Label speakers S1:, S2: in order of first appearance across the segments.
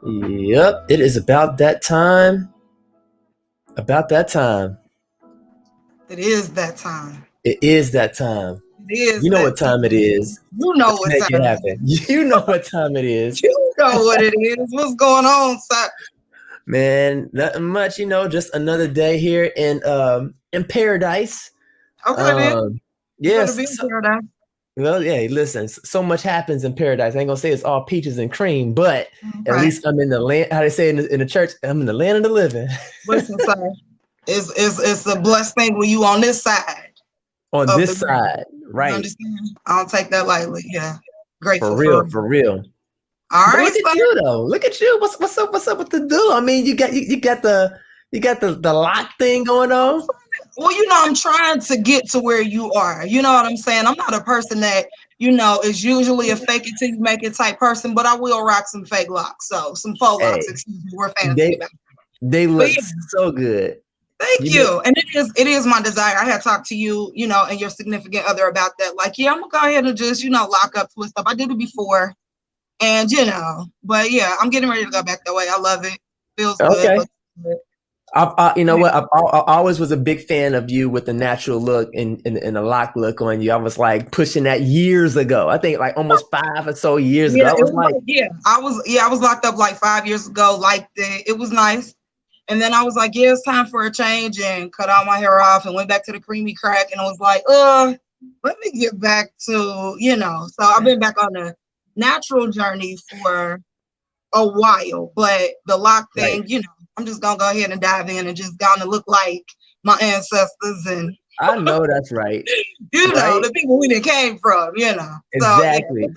S1: Yep, it is about that time. About that time.
S2: It is that time.
S1: It is that time.
S2: It is
S1: You know
S2: that
S1: what time it
S2: time.
S1: is.
S2: You know
S1: Let's
S2: what
S1: make it
S2: time it
S1: happen.
S2: is.
S1: You know what time it is.
S2: You know what it is. What's going on, sir?
S1: Man, nothing much, just another day here in paradise.
S2: Okay, then.
S1: Um
S2: You better be
S1: yes,
S2: in paradise.
S1: well, yeah, listen, so much happens in paradise. I ain't gonna say it's all peaches and cream, but at
S2: Okay.
S1: least I'm in the land, how they say in the church, I'm in the land of the living.
S2: Listen, sir. It's a blessed thing when you on this side
S1: On
S2: of the
S1: this
S2: grave.
S1: side,
S2: You
S1: right?
S2: understand? I don't take that lightly. Yeah.
S1: For
S2: Grateful for
S1: real,
S2: real.
S1: for real.
S2: All
S1: But
S2: right,
S1: look at
S2: sir.
S1: you though. Look at you. What's up with the do? I mean, you got the lock thing going on.
S2: Well, I'm trying to get to where you are. You know what I'm saying? I'm not a person that, is usually a fake it till you make it type person, but I will rock some fake locks. So some faux locks,
S1: Hey,
S2: excuse me, we're fancy
S1: they
S2: about it.
S1: they
S2: But
S1: look
S2: yeah,
S1: so good.
S2: thank
S1: You know,
S2: you. And it is my desire. I had talked to you, and your significant other about that. Like, yeah, I'm gonna go ahead and just, lock up, twist up. I did it before. And but yeah, I'm getting ready to go back that way. I love it. Feels good,
S1: okay.
S2: looks good.
S1: You know what? I always was a big fan of you with the natural look and the lock look on you. I was like pushing that years ago. I think like almost 5 or so years ago.
S2: Yeah,
S1: I
S2: it
S1: was
S2: was
S1: like,
S2: like, I was locked up like 5 years ago. Liked it. It was nice. And then I was like, yeah, it's time for a change, and cut all my hair off and went back to the creamy crack. And I was like, let me get back to, So I've been back on the natural journey for a while, but the lock
S1: right.
S2: thing, I'm just gonna go ahead and dive in and just gonna look like my ancestors and
S1: I know that's right. Right?
S2: the people we done came from. So yeah.
S1: Exactly.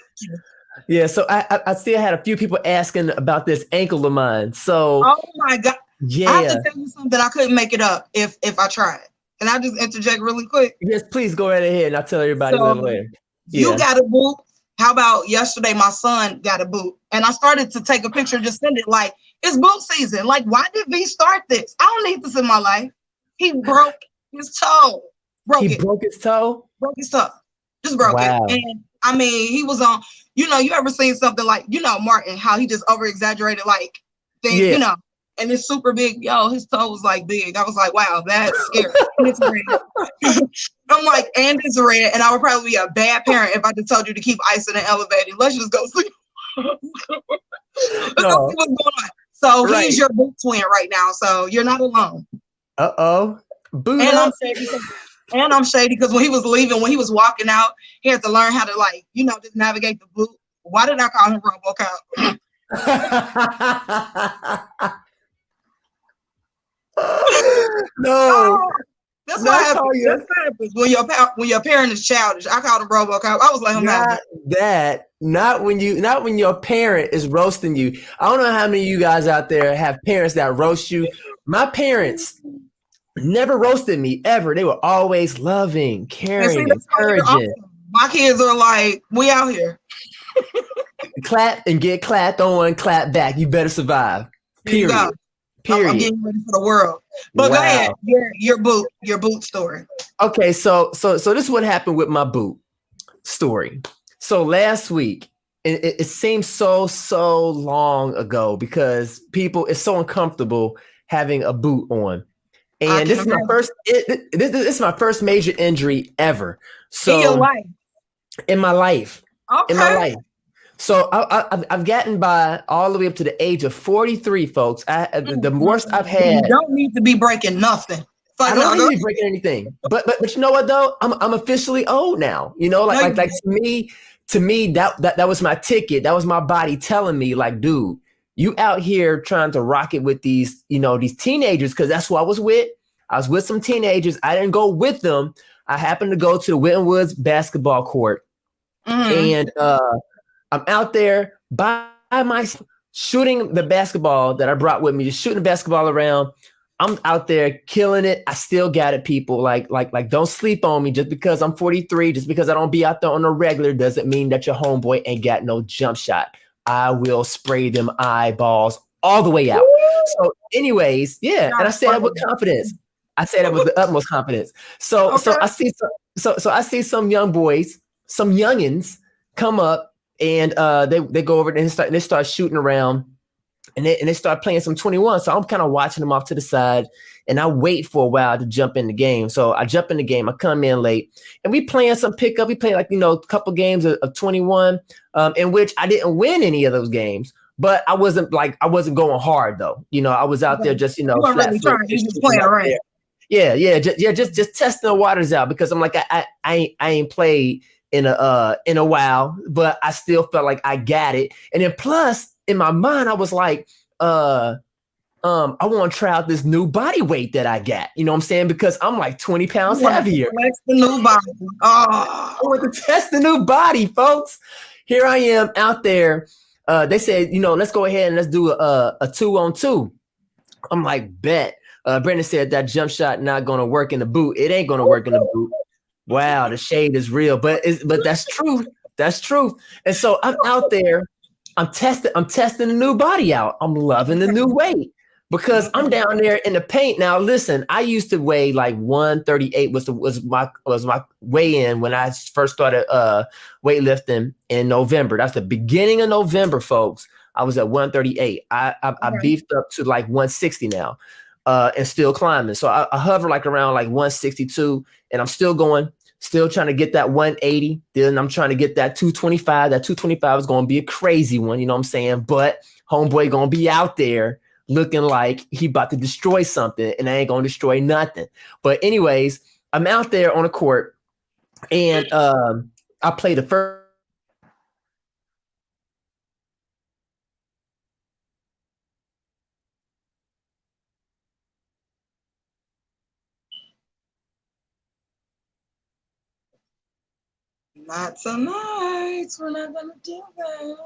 S1: Yeah, so I see I had a few people asking about this ankle of mine. So
S2: Oh my God. I have
S1: yeah,
S2: to tell you something. I couldn't make it up if I tried. Can I just interject really quick?
S1: yes, please go right ahead and I'll tell everybody a
S2: So
S1: little later.
S2: you
S1: Yeah.
S2: got a boot. How about yesterday? My son got a boot, and I started to take a picture, and just send it like it's boot season. Like, why did V start this? I don't need this in my life. He broke his toe.
S1: He
S2: Broke it.
S1: broke his toe?
S2: Broke his toe. Just broke it.
S1: Wow.
S2: And I mean, he was on. You ever seen something like Martin? How he just over exaggerated like things.
S1: Yeah.
S2: And it's super big. Yo, his toe was like big. I was like, wow, that's scary. And it's red. I'm like, and it's red. And I would probably be a bad parent if I just told you to keep ice in the elevator. Let's just go sleep. Let's go
S1: No.
S2: see what's going on. So
S1: Right.
S2: he's your boot twin right now. So you're not alone.
S1: Uh-oh. Boot
S2: And I'm
S1: up.
S2: shady because when he was leaving, when he was walking out, he had to learn how to just navigate the boot. Why did I call him RoboCop?
S1: No.
S2: That's what
S1: Not
S2: happens.
S1: call
S2: That's
S1: you.
S2: what happens when your parent is childish. I called him RoboCop. I was like him have
S1: Not that. Not when your parent is roasting you. I don't know how many of you guys out there have parents that roast you. My parents never roasted me ever. They were always loving,
S2: And see,
S1: caring,
S2: that's why you're
S1: encouraging.
S2: awesome. My kids are like, we out here.
S1: Clap and get clapped on, clap back. You better survive.
S2: There you go.
S1: Period.
S2: I'm getting ready for the world. But go ahead, your boot story.
S1: Okay, so this is what happened with my boot story. So last week, it seems so long ago because it's so uncomfortable having a boot on. And this is my first. This is my first major injury ever. So
S2: in your life,
S1: in my life,
S2: okay.
S1: in my life. So I've gotten by all the way up to the age of 43, folks. The worst I've had.
S2: You don't need to be breaking nothing.
S1: I don't need to be breaking anything. But you know what though? I'm officially old now. Like to me that was my ticket. That was my body telling me like, dude, you out here trying to rock it with these teenagers, because that's who I was with. I was with some teenagers. I didn't go with them. I happened to go to the Whitton Woods basketball court, and I'm out there by myself shooting the basketball that I brought with me, just shooting the basketball around. I'm out there killing it. I still got it, people. Like, don't sleep on me. Just because I'm 43, just because I don't be out there on a regular, doesn't mean that your homeboy ain't got no jump shot. I will spray them eyeballs all the way out. So, anyways, yeah, and I say that with confidence. I say that with the utmost confidence. So I see some young boys, some youngins come up, and they go over and they start shooting around. and they start playing some 21. So I'm kind of watching them off to the side, and I wait for a while to jump in the game. So I jump in the game, I come in late, and we playing some pickup. We play like, a couple games of 21, in which I didn't win any of those games. But I wasn't going hard though. I was out there just,
S2: you weren't really trying. You just playing around.
S1: Yeah, just testing the waters out, because I'm like, I ain't played in a while, but I still felt like I got it. And then plus in my mind, I was like, I want to try out this new body weight that I got. You know what I'm saying? Because I'm like 20 pounds heavier.
S2: That's the new body.
S1: I want to test the new body, folks. Here I am out there. They said, let's go ahead and let's do a 2-on-2. I'm like, bet. Brandon said that jump shot not going to work in the boot. It ain't going to work in the boot. Wow, the shade is real, but that's true. That's true. And so I'm out there. I'm testing the new body out. I'm loving the new weight, because I'm down there in the paint. Now, listen, I used to weigh like 138 was my weigh-in when I first started weightlifting in November. That's the beginning of November, folks. I was at 138. I beefed up to like 160 now, and still climbing. So I hover like around like 162, and I'm still going. Still trying to get that 180. Then I'm trying to get that 225. That 225 is going to be a crazy one, you know what I'm saying? But homeboy going to be out there looking like he about to destroy something, and I ain't going to destroy nothing. But anyways, I'm out there on the court, and I play the first.
S2: Not tonight. We're not gonna do that.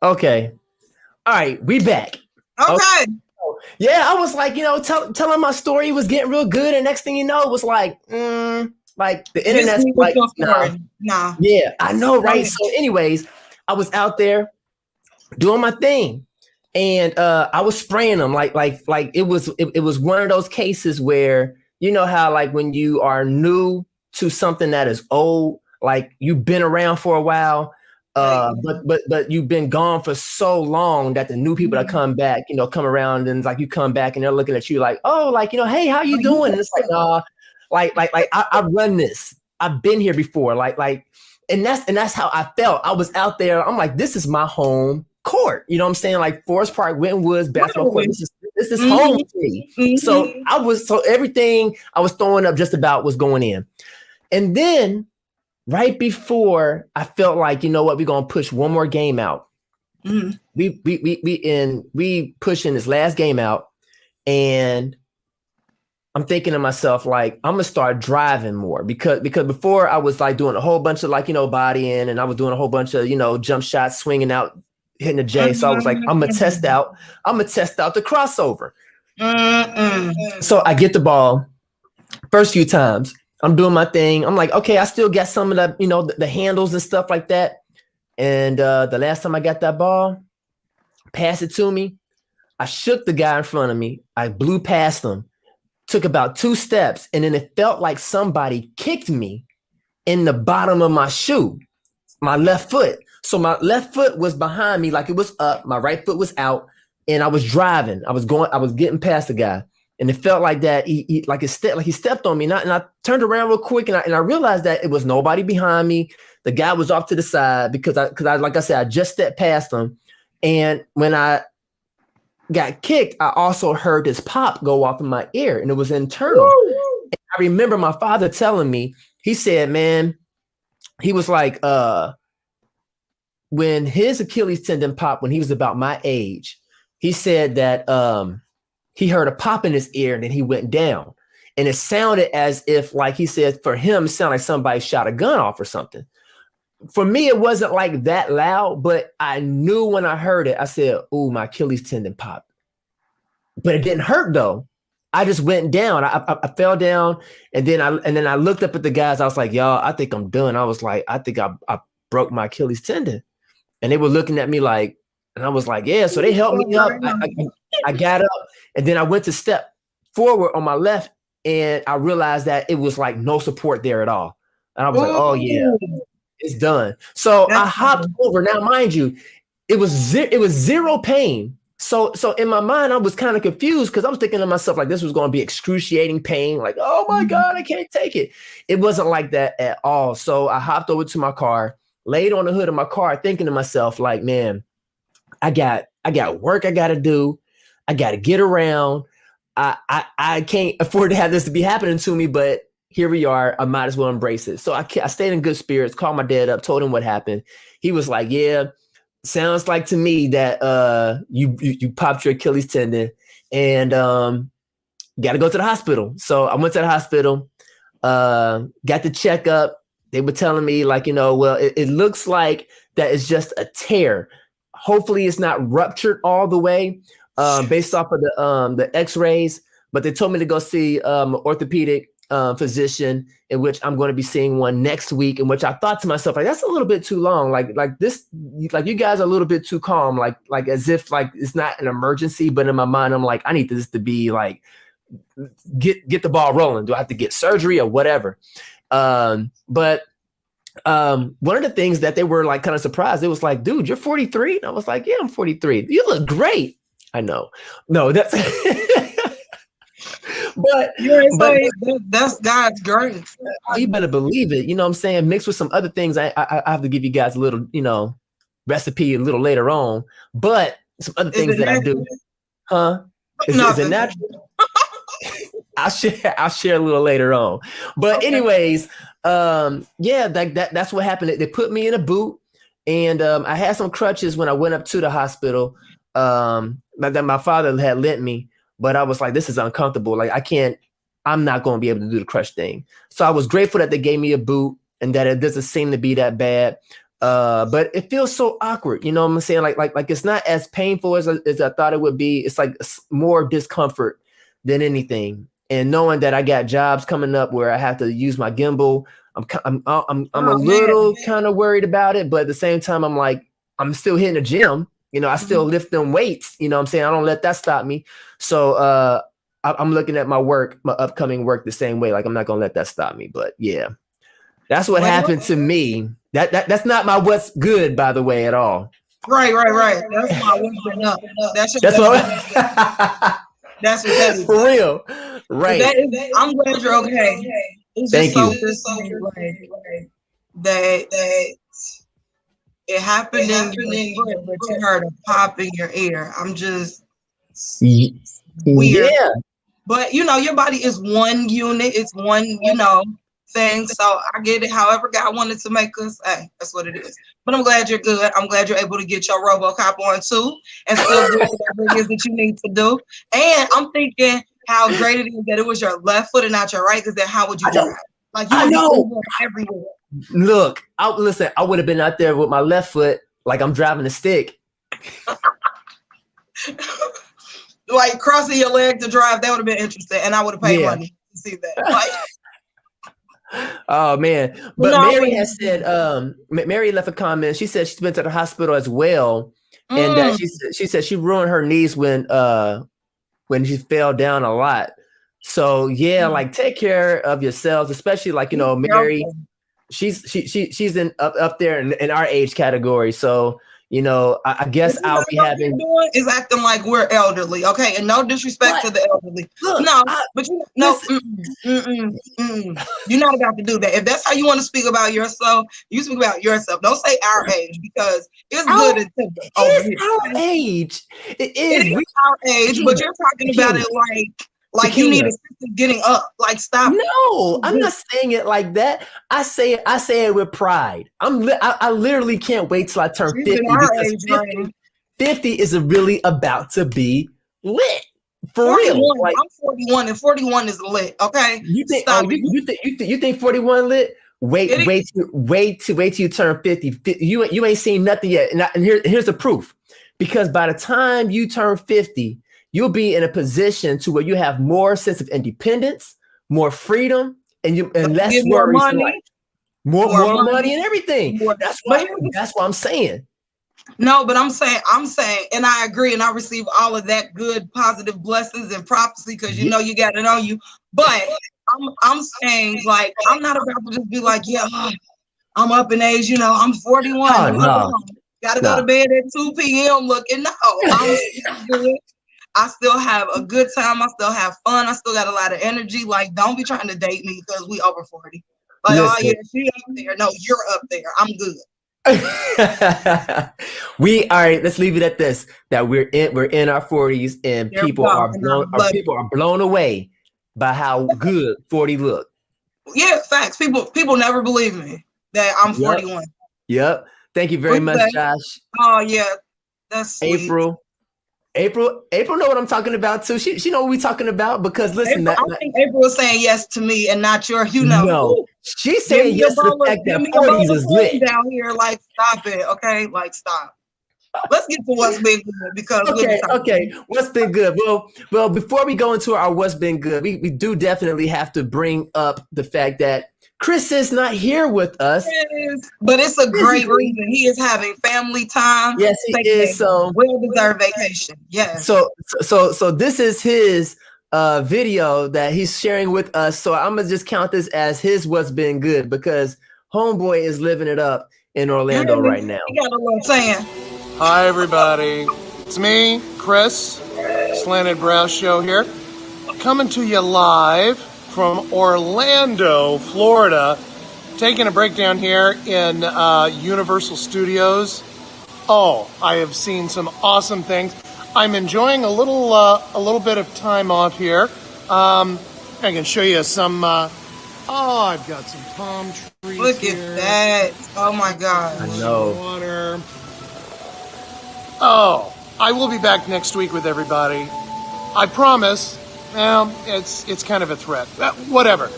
S1: Okay. All right, we back.
S2: Okay.
S1: Yeah, I was like, telling my story was getting real good, and next thing you know, it was like the internet's like,
S2: nah.
S1: Yeah, I know, right? So, anyways, I was out there doing my thing, and I was spraying them like it was one of those cases where, you know how like when you are new to something that is old, like you've been around for a while. But you've been gone for so long that the new people that come back, come around, and like you come back and they're looking at you like, oh, like, hey, how you doing? And it's like, like I run this. I've been here before. And that's how I felt. I was out there. I'm like, this is my home court. You know what I'm saying? Like Forest Park, Winton Woods, basketball court. This is home to me. So everything I was throwing up just about was going in. And then right before I felt like, you know what, we're gonna push one more game out. Mm-hmm. We pushing this last game out, and I'm thinking to myself, like, I'm gonna start driving more because before I was like doing a whole bunch of like, body in, and I was doing a whole bunch of, jump shots, swinging out, hitting the J. So I was like, I'm gonna test out the crossover. So I get the ball first few times. I'm doing my thing. I'm like, okay, I still got some of the, the handles and stuff like that. And the last time I got that ball, pass it to me, I shook the guy in front of me. I blew past him. took about 2 steps, and then it felt like somebody kicked me in the bottom of my shoe, my left foot. So my left foot was behind me, like it was up. My right foot was out, and I was driving. I was getting past the guy, and it felt like that. He stepped on me, and I turned around real quick, and I realized that it was nobody behind me. The guy was off to the side because I like I said, I just stepped past him, and when I got kicked, I also heard this pop go off in my ear, and it was internal. And I remember my father telling me, he said, man, he was like, when his Achilles tendon popped when he was about my age, he said that he heard a pop in his ear and then he went down. And it sounded as if, like he said, for him, it sounded like somebody shot a gun off or something. For me, it wasn't like that loud, but I knew when I heard it, I said, ooh, my Achilles tendon popped. But it didn't hurt though. I just went down. I fell down, and then I looked up at the guys. I was like, y'all, I think I'm done. I was like, I think I broke my Achilles tendon. And they were looking at me like, and I was like, yeah. So they helped me up. I got up, and then I went to step forward on my left, and I realized that it was like no support there at all. And I was like, oh yeah, it's done. So I hopped over. Now, mind you, it was zero pain. So in my mind, I was kind of confused because I was thinking to myself, like, this was going to be excruciating pain. Like, oh my God, I can't take it. It wasn't like that at all. So I hopped over to my car, laid on the hood of my car, thinking to myself, like, man, I got work I got to do. I got to get around. I can't afford to have this to be happening to me, but here we are. I might as well embrace it. So I stayed in good spirits, called my dad up, told him what happened. He was like, yeah, sounds like to me that you popped your Achilles tendon and got to go to the hospital. So I went to the hospital, got the checkup. They were telling me, like, well, it looks like that it's just a tear. Hopefully it's not ruptured all the way based off of the x-rays, but they told me to go see an orthopedic physician, in which I'm going to be seeing one next week, in which I thought to myself, like, that's a little bit too long. Like you guys are a little bit too calm, like as if like it's not an emergency. But in my mind, I'm like, I need this to be like, get the ball rolling. Do I have to get surgery or whatever? But one of the things that they were like kind of surprised, it was like, dude, you're 43. And I was like, yeah, I'm 43. You look great. I know. No, that's but
S2: that's God's grace.
S1: You better believe it. You know what I'm saying? Mixed with some other things. I have to give you guys a little, recipe a little later on. But some other things that I do. Huh? Is it natural? I'll share a little later on. But anyways, yeah, that's what happened. They put me in a boot, and I had some crutches when I went up to the hospital that my father had lent me. But I was like, this is uncomfortable. Like, I'm not going to be able to do the crutch thing. So I was grateful that they gave me a boot and that it doesn't seem to be that bad. But it feels so awkward. You know what I'm saying? Like it's not as painful as I thought it would be. It's like more discomfort than anything. And knowing that I got jobs coming up where I have to use my gimbal, I'm a little kind of worried about it. But at the same time, I'm like, I'm still hitting the gym. I still lift them weights. You know what I'm saying? I don't let that stop me. So I'm looking at my upcoming work the same way. Like, I'm not going to let that stop me. But yeah, that's what happened to me. That's not my what's good, by the way, at all.
S2: Right. That's my what's been up. That's what that is.
S1: For real. Right.
S2: I'm glad you're okay. It's
S1: Thank you.
S2: That it happened in your foot, but you heard a pop in your ear. I'm just weird. Yeah. But your body is one unit. It's one, thing. So I get it. However God wanted to make us, hey, that's what it is. But I'm glad you're good. I'm glad you're able to get your RoboCop on too and still do whatever it is that you need to do. And I'm thinking how great it is that it was your left foot and not your right, because then how would you drive? Like, you know everywhere.
S1: Look, I would have been out there with my left foot like I'm driving a stick.
S2: Like crossing your leg to drive, that would have been interesting. And I would have paid money to see that. Like,
S1: oh man. But Mary has said, Mary left a comment. She said she's been to the hospital as well. And that she said she ruined her knees when she fell down a lot. So yeah, like take care of yourselves, especially like, you know, Mary. She's in up there in our age category. So, you know, I guess I'll be having
S2: doing is acting like we're elderly, okay? And no disrespect to the elderly.
S1: Look,
S2: no, but you no, you're not about to do that. If that's how you want to speak about yourself, you speak about yourself. Don't say our age because it's good at over here.
S1: Our age. It
S2: is our age, but you're talking about it like you need assistance getting up. Like stop.
S1: No, I'm not saying it like that. I say it with pride. I literally can't wait till I turn 50 because 50 is really about to be lit. For
S2: 41,
S1: real. Like,
S2: I'm 41 and 41 is lit. Okay.
S1: You think you think 41 lit? Wait till you turn 50. You ain't seen nothing yet. And here's the proof. Because by the time you turn 50, you'll be in a position to where you have more sense of independence, more freedom, and less worries. More money and everything. That's what I'm saying.
S2: No, but I'm saying, and I agree, and I receive all of that good, positive blessings and prophecy because you know you got it on you. But I'm saying, like, I'm not about to just be like, yeah, I'm up in age, you know, I'm 41. Gotta go to bed at 2 p.m. looking. No, I'm good. I still have a good time. I still have fun. I still got a lot of energy. Like, don't be trying to date me because we over 40. Like, oh yeah, she up there. No, you're up there. I'm good.
S1: Let's leave it at this, that we're in our 40s and people are blown away by how good 40 look.
S2: Yeah, facts. People never believe me that I'm 41.
S1: Yep. Thank you very much, Josh.
S2: Oh yeah, that's sweet.
S1: April know what I'm talking about too. She know what we talking about because listen,
S2: I think April was saying yes to me and not your,
S1: No, she's saying yes to the fact that 40s is lit
S2: down here. Like, stop it, okay? Like, stop. Let's get to what's been good because
S1: okay. What's been good? Well, before we go into our what's been good, we do definitely have to bring up the fact that Chris is not here with us.
S2: But it's a great reason. He is having family time.
S1: Yes, he is. So
S2: well-deserved vacation. Yes.
S1: So this is his video that he's sharing with us. So I'm gonna just count this as his what's been good because homeboy is living it up in Orlando right now.
S2: He got a little tan.
S3: Hi everybody. It's me, Chris, Slanted Brow Show here, coming to you live from Orlando, Florida, taking a break down here in Universal Studios. Oh, I have seen some awesome things. I'm enjoying a little bit of time off here. I can show you some. I've got some palm trees.
S2: Look at that! Oh my God!
S1: I know.
S3: Water. Oh, I will be back next week with everybody. I promise. Well, it's kind of a threat. Whatever.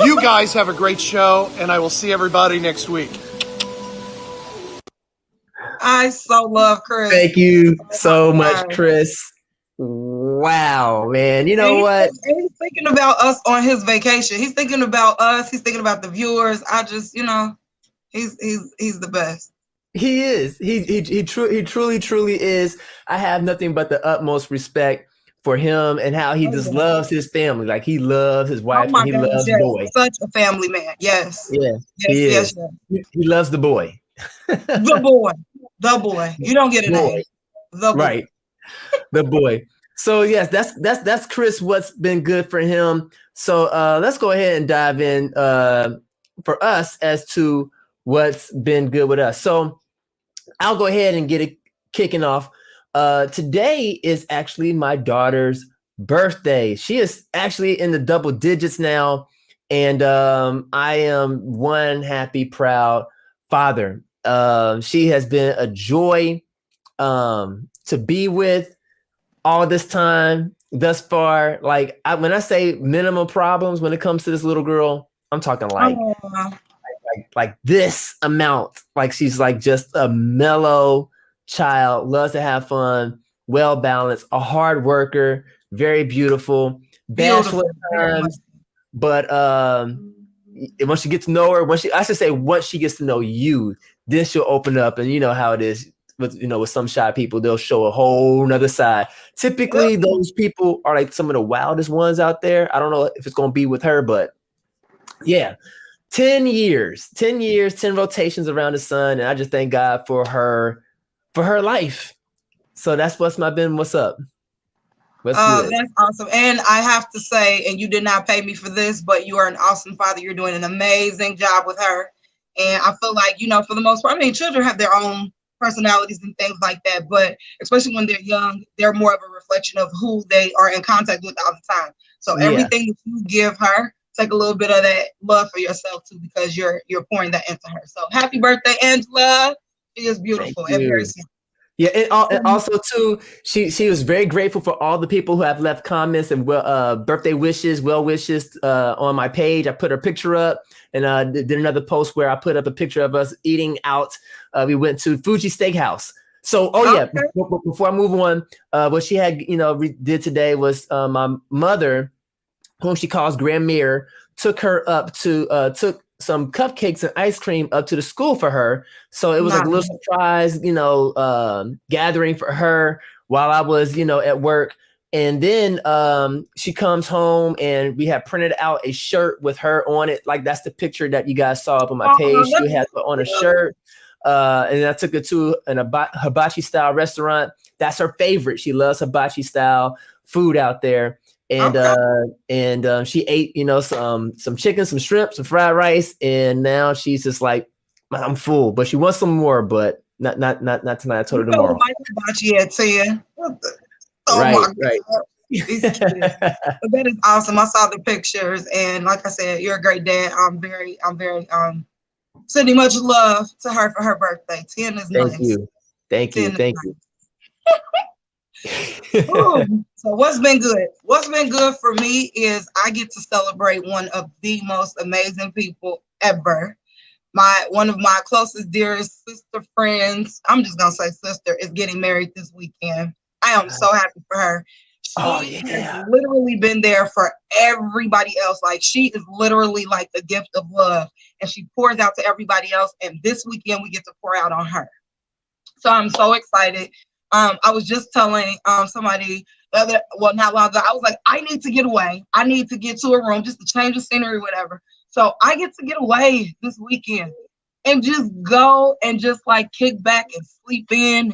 S3: You guys have a great show, and I will see everybody next week.
S2: I so love Chris.
S1: Thank you so much, Chris. Wow, man. You know what?
S2: He's thinking about us on his vacation. He's thinking about us. He's thinking about the viewers. I just, you know, he's the best.
S1: He is. He truly is. I have nothing but the utmost respect for him and how he just loves his family. Like he loves his wife and he loves the boy.
S2: Such a family man. Yes.
S1: Yeah. Yes. He loves the boy.
S2: The boy. You don't get an A. The boy.
S1: Right. The boy. So yes, that's Chris. What's been good for him. So let's go ahead and dive in for us as to what's been good with us. So I'll go ahead and get it kicking off. Today is actually my daughter's birthday. She is actually in the double digits now. And I am one happy, proud father. She has been a joy to be with all this time thus far. Like when I say minimal problems when it comes to this little girl, I'm talking like this amount. Like she's like just a mellow child, loves to have fun, well balanced, a hard worker, very beautiful, bashful at times. But once you get to know her, once she gets to know you, then she'll open up, and you know how it is. with some shy people, they'll show a whole nother side. Typically, those people are like some of the wildest ones out there. I don't know if it's gonna be with her, but yeah, 10 years, 10 rotations around the sun, and I just thank God for her life. So that's what's up. What's good?
S2: That's awesome. And I have to say, and you did not pay me for this, but you are an awesome father. You're doing an amazing job with her. And I feel like, for the most part, I mean, children have their own personalities and things like that, but especially when they're young, they're more of a reflection of who they are in contact with all the time. So everything that you give her, take a little bit of that love for yourself too, because you're pouring that into her. So happy birthday, Angela. She is beautiful and very sweet.
S1: Yeah, and also too, she was very grateful for all the people who have left comments and birthday wishes, well wishes on my page. I put her picture up, and did another post where I put up a picture of us eating out. We went to Fuji Steakhouse. So, before I move on, what she had did today was my mother, whom she calls Grand Mirror, took her up to took some cupcakes and ice cream up to the school for her. So it was like a little surprise, gathering for her while I was, at work. And then she comes home and we have printed out a shirt with her on it. Like that's the picture that you guys saw up on my page. She had on a shirt. And I took her to an hibachi style restaurant. That's her favorite. She loves hibachi style food out there. And she ate, some chicken, some shrimp, some fried rice, and now she's just like, I'm full, but she wants some more, but not tonight. I told her tomorrow.
S2: Hibachi at 10.
S1: Right.
S2: But that is awesome. I saw the pictures, and like I said, you're a great dad. I'm very sending much love to her for her birthday. 10 is nice.
S1: Thank you.
S2: So what's been good? What's been good for me is I get to celebrate one of the most amazing people ever. One of my closest, dearest sister friends, I'm just gonna say sister, is getting married this weekend. I am so happy for her. She has literally been there for everybody else. Like she is literally like the gift of love, and she pours out to everybody else. And this weekend we get to pour out on her. So I'm so excited. I was just telling somebody not long ago, I was like, I need to get away. I need to get to a room just to change the scenery, whatever. So I get to get away this weekend and just go and just like kick back and sleep in,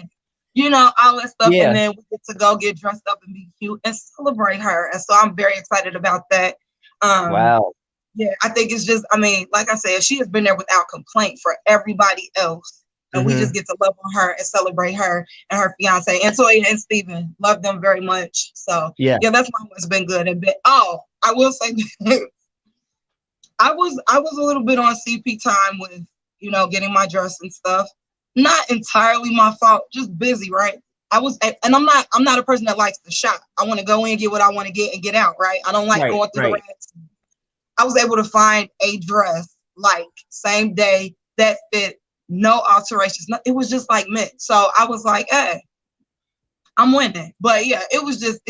S2: and, all that stuff. Yeah. And then we get to go get dressed up and be cute and celebrate her. And so I'm very excited about that.
S1: Wow.
S2: Yeah, I think it's just, like I said, she has been there without complaint for everybody else. And we just get to love on her and celebrate her and her fiance, Antoya and Steven. Love them very much. So yeah, that's what's been good. I will say I was a little bit on CP time with, getting my dress and stuff. Not entirely my fault, just busy, right? And I'm not a person that likes to shop. I want to go in, get what I want to get and get out, right? I don't like going through the racks. I was able to find a dress like same day that fit. No alterations. It was just like mint. So I was like, hey, I'm winning. But yeah, it was just,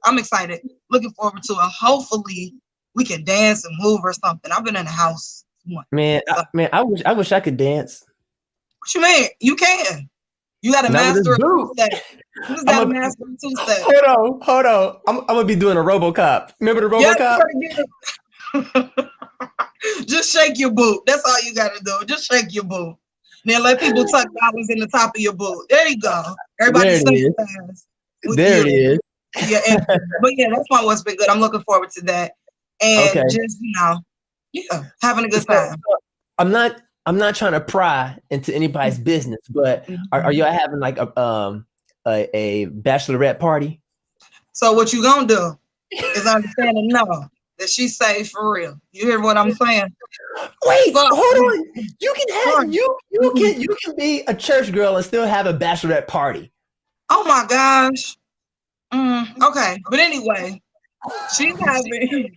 S2: I'm excited. Looking forward to it. Hopefully we can dance and move or something. I've been in the house.
S1: I wish I could dance.
S2: What you mean? You can. You got to master a two-step. You just got to master a two-step.
S1: Hold on. I'm going to be doing a RoboCop. Remember the RoboCop?
S2: Just shake your boot. That's all you got to do. Just shake your boot. Then let people tuck dollars in the top of your boot. There you go. Everybody sympathize.
S1: There it is.
S2: Yeah, but yeah, that's what's been good. I'm looking forward to that. And just, having a good time.
S1: I'm not trying to pry into anybody's business, but are y'all having like a bachelorette party?
S2: So what you gonna do is understand and know that she's safe for real. You hear what I'm saying?
S1: Wait, hold on. You can be a church girl and still have a bachelorette party.
S2: Oh my gosh. Okay, but anyway, she's having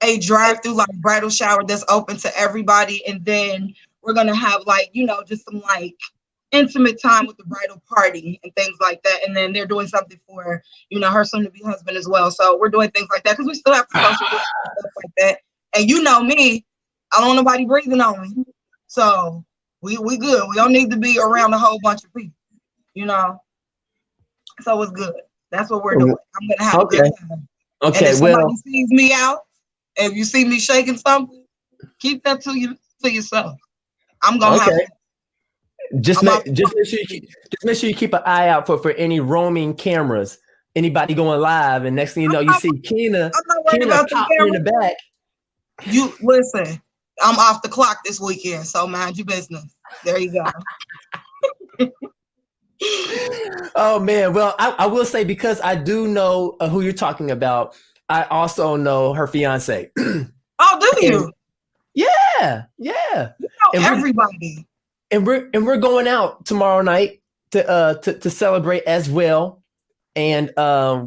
S2: a drive-through like bridal shower that's open to everybody, and then we're gonna have like just some like intimate time with the bridal party and things like that. And then they're doing something for, her soon-to-be husband as well. So we're doing things like that because we still have to social distance and stuff like that. And me, I don't want nobody breathing on me. So We good. We don't need to be around a whole bunch of people, you know. So it's good. That's what we're doing. I'm gonna have a good time.
S1: Okay.
S2: And if somebody sees me out, if you see me shaking something, keep that to yourself. I'm gonna have fun.
S1: Just make sure you keep an eye out for any roaming cameras. Anybody going live, and next thing you know, you see Keena popping in the back.
S2: You listen. I'm off the clock this weekend, so mind your business. There you go.
S1: Oh man, well, I will say, because I do know who you're talking about, I also know her fiance.
S2: Oh, do you?
S1: Yeah.
S2: You know everybody.
S1: And we're going out tomorrow night to celebrate as well. And I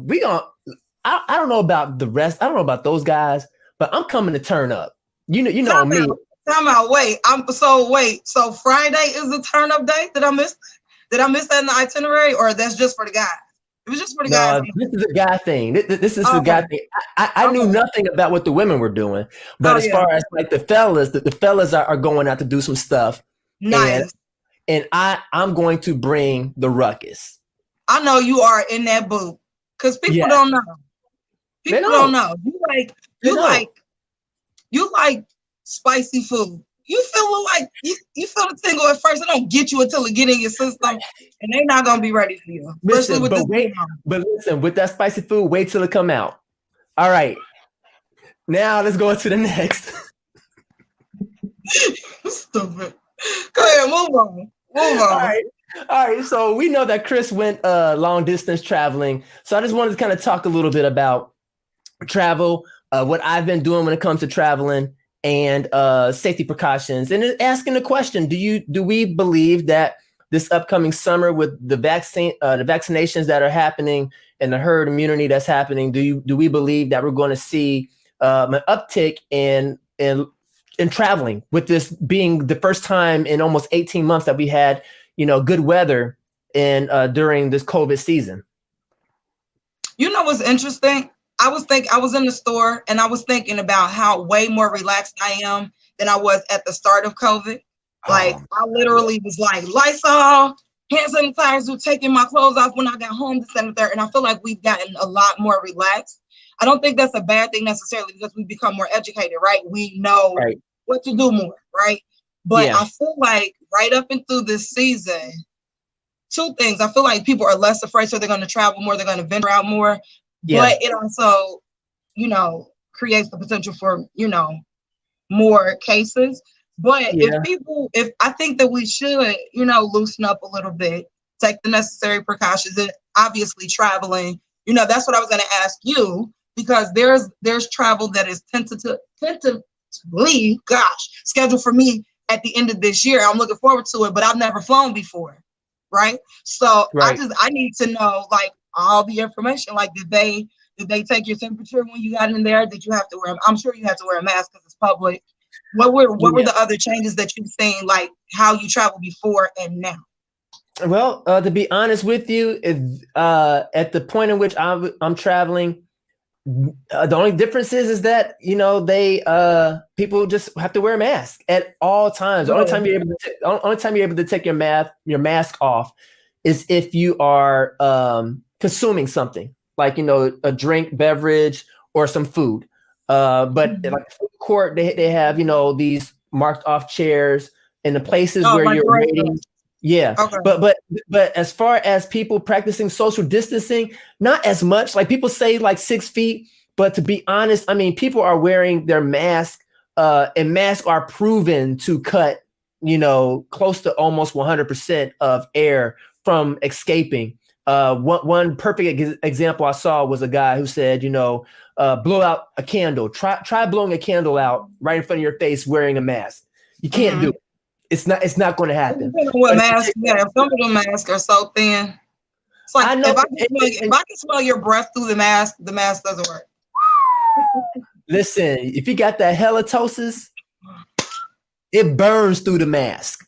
S1: don't know about the rest. I don't know about those guys, but I'm coming to turn up. You know me.
S2: Time out. Wait. So Friday is the turn up day? Did I miss that in the itinerary, or that's just for the guys? It was just for the guys.
S1: This is a guy thing. This is a guy thing. I knew nothing about what the women were doing, but as far as like the fellas are going out to do some stuff.
S2: Nice.
S1: And I'm going to bring the ruckus.
S2: I know you are in that booth, because people don't know. People don't know. You like spicy food. You feel like you feel the tingle at first. It don't get you until it get in your system, and they're not gonna be ready for you.
S1: Listen, but listen, with that spicy food, wait till it come out. All right. Now let's go to the next.
S2: Stupid. Go ahead, move on.
S1: All right. So we know that Chris went long distance traveling. So I just wanted to kind of talk a little bit about travel, what I've been doing when it comes to traveling, and safety precautions, and asking the question: do we believe that this upcoming summer, with the vaccinations that are happening and the herd immunity that's happening, do we believe that we're going to see an uptick in traveling, with this being the first time in almost 18 months that we had, good weather during this COVID season?
S2: You know what's interesting? I was in the store, and I was thinking about how way more relaxed I am than I was at the start of COVID. Like, I literally was like, Lysol, hand sanitizers, were taking my clothes off when I got home, this and that. And I feel like we've gotten a lot more relaxed. I don't think that's a bad thing necessarily, because we become more educated, right? We know what to do more, right? But I feel like right up and through this season, two things. I feel like people are less afraid, so they're going to travel more, they're going to venture out more. But it also, creates the potential for, more cases. But if I think that we should, loosen up a little bit, take the necessary precautions, and obviously traveling, that's what I was going to ask you, because there's travel that is tentatively, scheduled for me at the end of this year. I'm looking forward to it, but I've never flown before. Right. So I need to know, like, all the information. Like, did they take your temperature when you got in there? Did you have to wear? I'm sure you have to wear a mask because it's public. What were the other changes that you've seen, like how you traveled before and now?
S1: Well, to be honest with you, at the point in which I'm traveling, the only difference is that they people just have to wear a mask at all times. The only time you're able to take your mask off is if you are consuming something, like a drink, beverage, or some food. But like food court, they have these marked off chairs in the places where you're waiting. Yeah. Okay. But as far as people practicing social distancing, not as much. Like, people say like 6 feet, but to be honest, I mean, people are wearing their mask, and masks are proven to cut, close to almost 100% of air from escaping. One perfect example I saw was a guy who said, blow out a candle. Try blowing a candle out right in front of your face wearing a mask. You can't do it. It's not going to happen.
S2: What mask? Yeah, some of the masks are so thin. It's like, if I can smell your breath through the mask doesn't work.
S1: Listen, if you got that halitosis, it burns through the mask.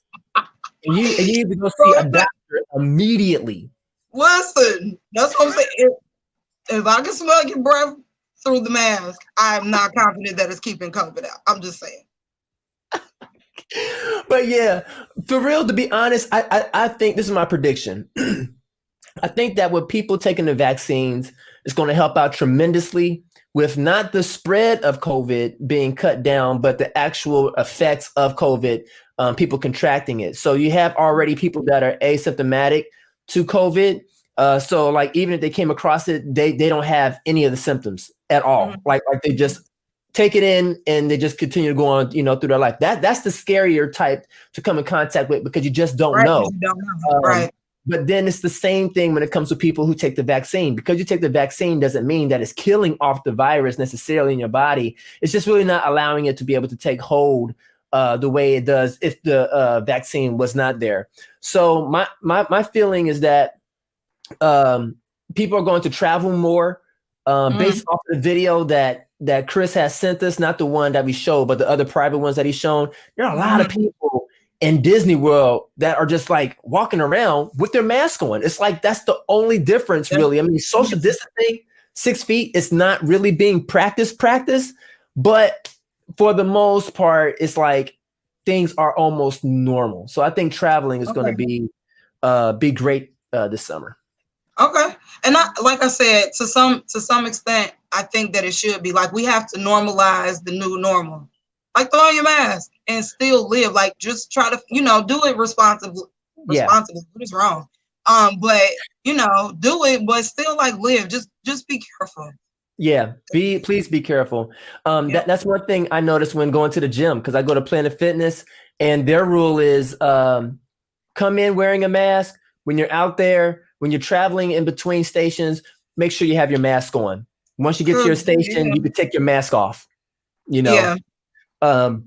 S1: And you need to go see a doctor immediately.
S2: Listen, that's what I'm saying. If I can smell your breath through the mask, I'm not confident that it's keeping COVID out. I'm just saying.
S1: But yeah, for real, to be honest, I think this is my prediction. I think that with people taking the vaccines, it's going to help out tremendously with not the spread of COVID being cut down, but the actual effects of COVID, people contracting it. So you have already people that are asymptomatic to COVID. So like even if they came across it, they don't have any of the symptoms at all.
S2: Mhm.
S1: Like they just take it in and they just continue to go on, through their life. That's the scarier type to come in contact with because you just don't
S2: Right, 'cause
S1: know.
S2: you don't know.
S1: Um,
S2: Right.
S1: but then it's the same thing when it comes to people who take the vaccine. Because you take the vaccine doesn't mean that it's killing off the virus necessarily in your body. It's just really not allowing it to be able to take hold the way it does if the vaccine was not there. So my feeling is that people are going to travel more based off the video that Chris has sent us, not the one that we showed, but the other private ones that he's shown. There are a lot of people in Disney World that are just like walking around with their mask on. It's like that's the only difference, really. I mean, social distancing, 6 feet, it's not really being practiced, but for the most part, it's like things are almost normal. So I think traveling is going to be great this summer.
S2: Okay. And like I said, to some extent, I think that it should be like we have to normalize the new normal. Like throw on your mask and still live. Like just try to, do it responsibly.
S1: Yeah.
S2: What is wrong? But do it, but still like live. Just be careful.
S1: Yeah, please be careful. That's one thing I noticed when going to the gym because I go to Planet Fitness and their rule is come in wearing a mask. When you're out there, when you're traveling in between stations, make sure you have your mask on. Once you get to your station, you can take your mask off.
S2: Yeah.
S1: And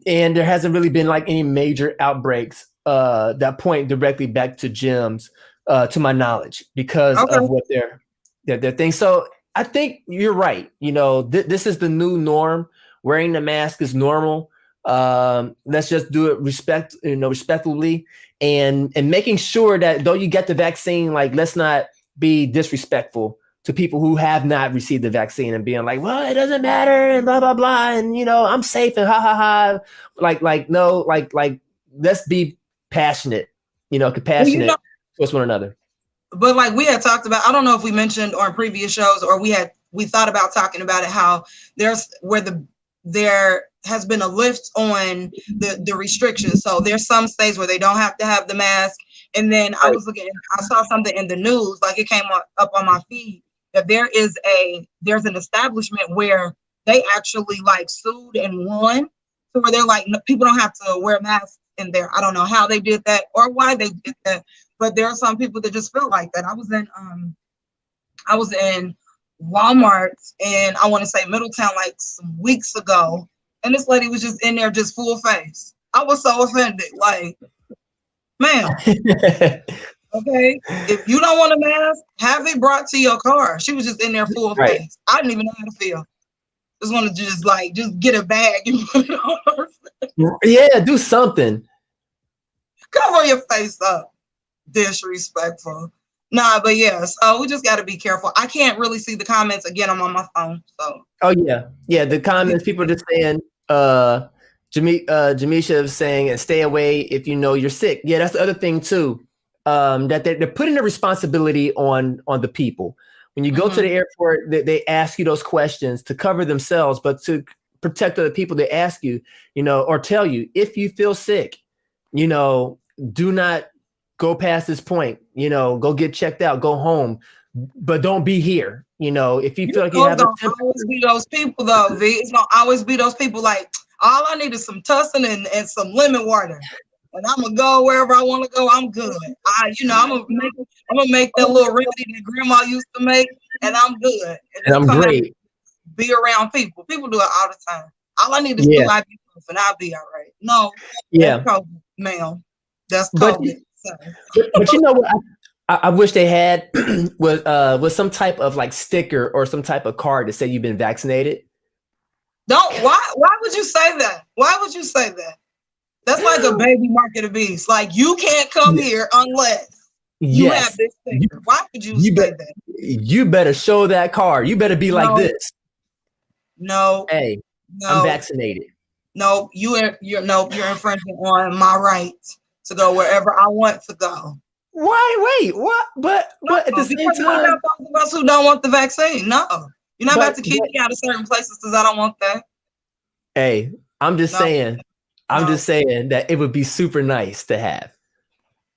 S1: there hasn't really been like any major outbreaks that point directly back to gyms, to my knowledge, because of what their thing. So I think you're right. This is the new norm. Wearing the mask is normal. Let's just do it respectfully and making sure that though you get the vaccine, like let's not be disrespectful to people who have not received the vaccine and being like, well, it doesn't matter and blah, blah, blah. And, I'm safe and ha, ha, ha. No, let's be passionate, compassionate towards one another.
S2: But like we had talked about, I don't know if we mentioned on previous shows or we thought about talking about it, how there has been a lift on the restrictions. So there's some states where they don't have to have the mask. And then I saw something in the news, like it came up on my feed, that there's an establishment where they actually like sued and won. So where they're like, people don't have to wear masks in there. I don't know how they did that or why they did that, but there are some people that just feel like that. I was in Walmart and I want to say Middletown like some weeks ago, and this lady was just in there just full face. I was so offended. Like, ma'am, okay, if you don't want a mask, have it brought to your car. She was just in there full face. I didn't even know how to feel. Just wanted to just get a bag and put it on.
S1: Yeah, do something.
S2: Cover your face up. Disrespectful. Nah, but yeah, so we just got to be careful. I can't really see the comments again. I'm on my phone, so.
S1: Oh yeah, the comments. People are just saying, Jamisha is saying, and stay away if you know you're sick. Yeah, that's the other thing too. That they're putting the responsibility on the people. When you go to the airport, they ask you those questions to cover themselves, but to protect other people, they ask you, or tell you if you feel sick, do not go past this point, go get checked out, go home, but don't be here. If you feel like you have
S2: always be those people though, V. It's gonna always be those people like, all I need is some tussin and some lemon water. And I'm gonna go wherever I want to go. I'm good. I'm gonna make that little remedy that grandma used to make, and I'm good.
S1: And I'm great.
S2: Be around people. People do it all the time. All I need is some ibuprofen, and I'll be all right. No, that's COVID, ma'am. That's COVID.
S1: But you know what I wish they had was some type of like sticker or some type of card to say you've been vaccinated.
S2: Why would you say that? Why would you say that? That's like a baby market of beast. Like you can't come here unless you have this sticker. Why would you say that?
S1: You better show that card. You better be like this.
S2: No.
S1: Hey, I'm vaccinated.
S2: No, you're infringing on my right to go wherever I want to go.
S1: Why? Wait, what? But at the same
S2: Because what
S1: time,
S2: about those of us who don't want the vaccine? No, you're not about to kick
S1: but
S2: me out of certain places because I don't want that.
S1: hey, I'm just
S2: No,
S1: saying. I'm
S2: no.
S1: just saying that it would be super nice to have.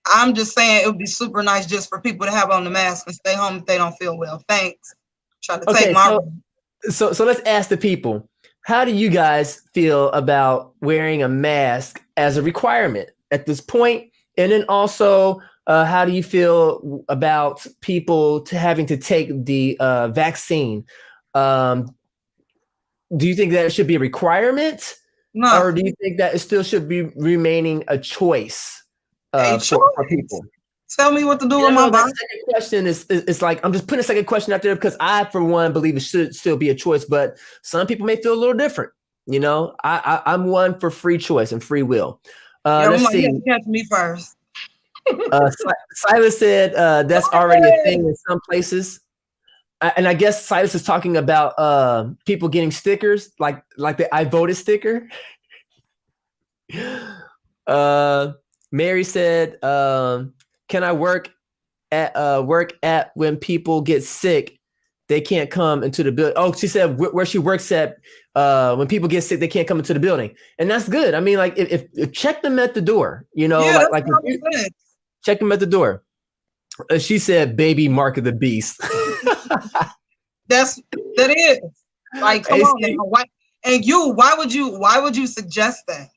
S2: I'm just saying it would be super nice just for people to have on the mask and stay home if they don't feel well. Thanks. Try to take
S1: Okay,
S2: my
S1: so let's ask the people. How do you guys feel about wearing a mask as a requirement at this point? And then also, how do you feel about people having to take the vaccine? Um, do you think that it should be a requirement,
S2: no.
S1: or do you think that it still should be remaining a choice
S2: A
S1: for people?
S2: Tell me what to do with my body.
S1: The second question is like, I'm just putting a second question out there because I, for one, believe it should still be a choice, but some people may feel a little different. You know, I'm one for free choice and free will. Let's see.
S2: You catch me first.
S1: Silas said that's already a thing in some places. And I guess Silas is talking about people getting stickers, like the I voted sticker. Mary said, can I work at when people get sick, they can't come into the building. Oh, she said where she works at, when people get sick, they can't come into the building. And that's good. I mean, like if check them at the door, you know,
S2: Yeah,
S1: like check them at the door. She said, baby Mark of the Beast.
S2: that is. Like, come on now. Why would you suggest that?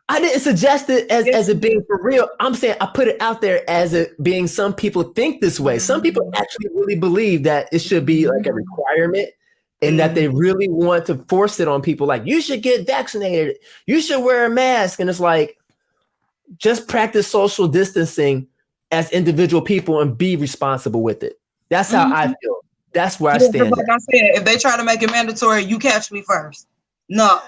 S1: I didn't suggest it as it being for real. I'm saying I put it out there as it being some people think this way. Some people actually really believe that it should be like a requirement and that they really want to force it on people. Like, you should get vaccinated. You should wear a mask. And it's like, just practice social distancing as individual people and be responsible with it. That's how I feel. That's where I stand.
S2: Like I said, if they try to make it mandatory, you catch me first. No.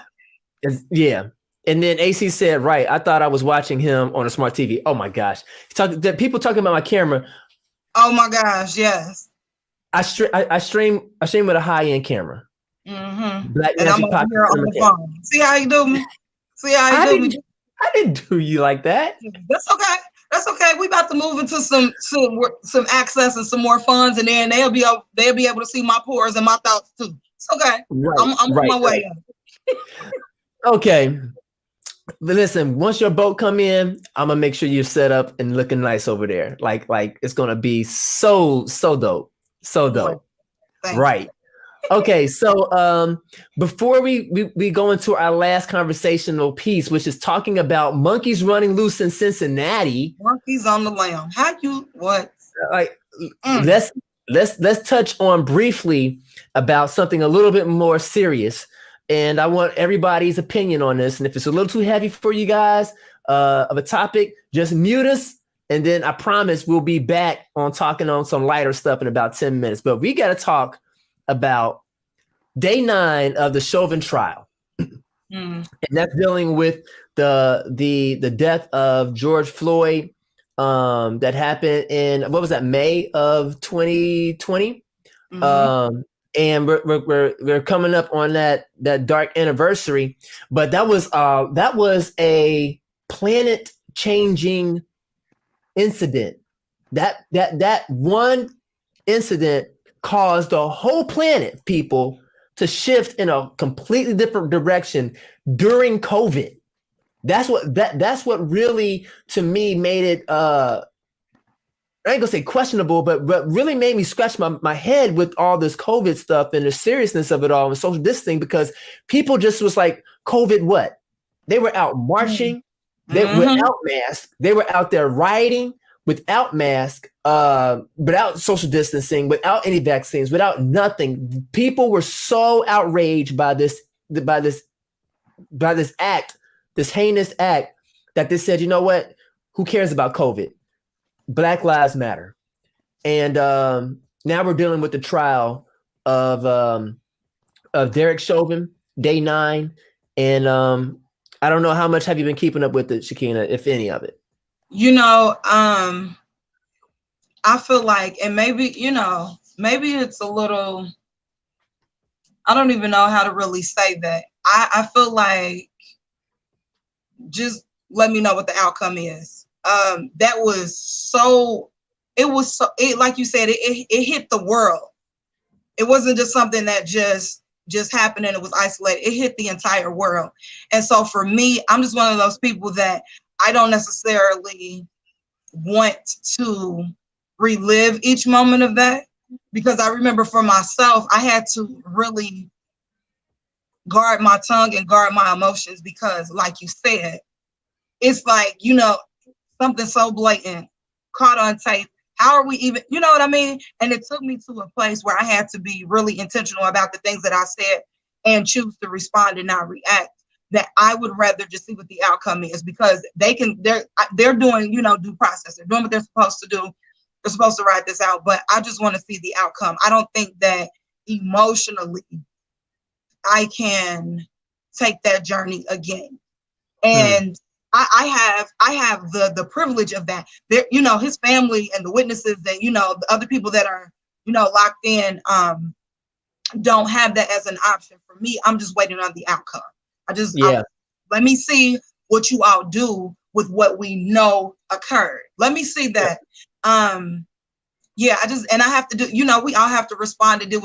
S1: Yeah. And then AC said, right, I thought I was watching him on a smart TV. Oh my gosh. People talking about my camera.
S2: Oh my gosh, yes.
S1: I stream with a high-end camera.
S2: Black and I'm over here on the phone. See how you do me?
S1: I didn't do you like that.
S2: That's okay. That's okay. We about to move into some access and some more funds, and then they'll be able to see my pores and my thoughts too. It's okay. Right, I'm on my way.
S1: Okay. But listen, once your boat come in, I'm gonna make sure you're set up and looking nice over there. Like it's gonna be so dope. So dope. Right. Okay, so before we go into our last conversational piece, which is talking about monkeys running loose in Cincinnati.
S2: Monkeys on the lam. How you what?
S1: Like let's touch on briefly about something a little bit more serious. And I want everybody's opinion on this. And if it's a little too heavy for you guys of a topic, just mute us. And then I promise we'll be back on talking on some lighter stuff in about 10 minutes. But we got to talk about day 9 of the Chauvin trial. And that's dealing with the death of George Floyd that happened in, what was that, May of 2020? And we're coming up on that dark anniversary, but that was a planet changing incident. That one incident caused the whole planet, people, to shift in a completely different direction during COVID. That's what really, to me, made it I ain't gonna say questionable, but really made me scratch my head with all this COVID stuff and the seriousness of it all and social distancing, because people just was like, COVID what? They were out marching, they without masks, they were out there rioting without mask, without social distancing, without any vaccines, without nothing. People were so outraged by this act, this heinous act, that they said, you know what? Who cares about COVID? Black Lives Matter. And now we're dealing with the trial of Derek Chauvin, day 9. And I don't know, how much have you been keeping up with it, Shakina, if any of it?
S2: You know, I feel like, and maybe it's a little, I don't even know how to really say that. I feel like just let me know what the outcome is. That was so, like you said, it hit the world. It wasn't just something that just happened and it was isolated. It hit the entire world. And so for me, I'm just one of those people that I don't necessarily want to relive each moment of that, because I remember for myself, I had to really guard my tongue and guard my emotions, because like you said, it's like, you know, something so blatant caught on tape. How are we even, you know what I mean? And it took me to a place where I had to be really intentional about the things that I said and choose to respond and not react. That I would rather just see what the outcome is, because they're doing, you know, due process. They're doing what they're supposed to do. They're supposed to write this out, but I just want to see the outcome. I don't think that emotionally I can take that journey again. And I have the privilege of that. There, you know, his family and the witnesses that, you know, the other people that are, you know, locked in, don't have that as an option. For me, I'm just waiting on the outcome. Let me see what you all do with what we know occurred. Let me see that. And I have to do, you know, we all have to respond and deal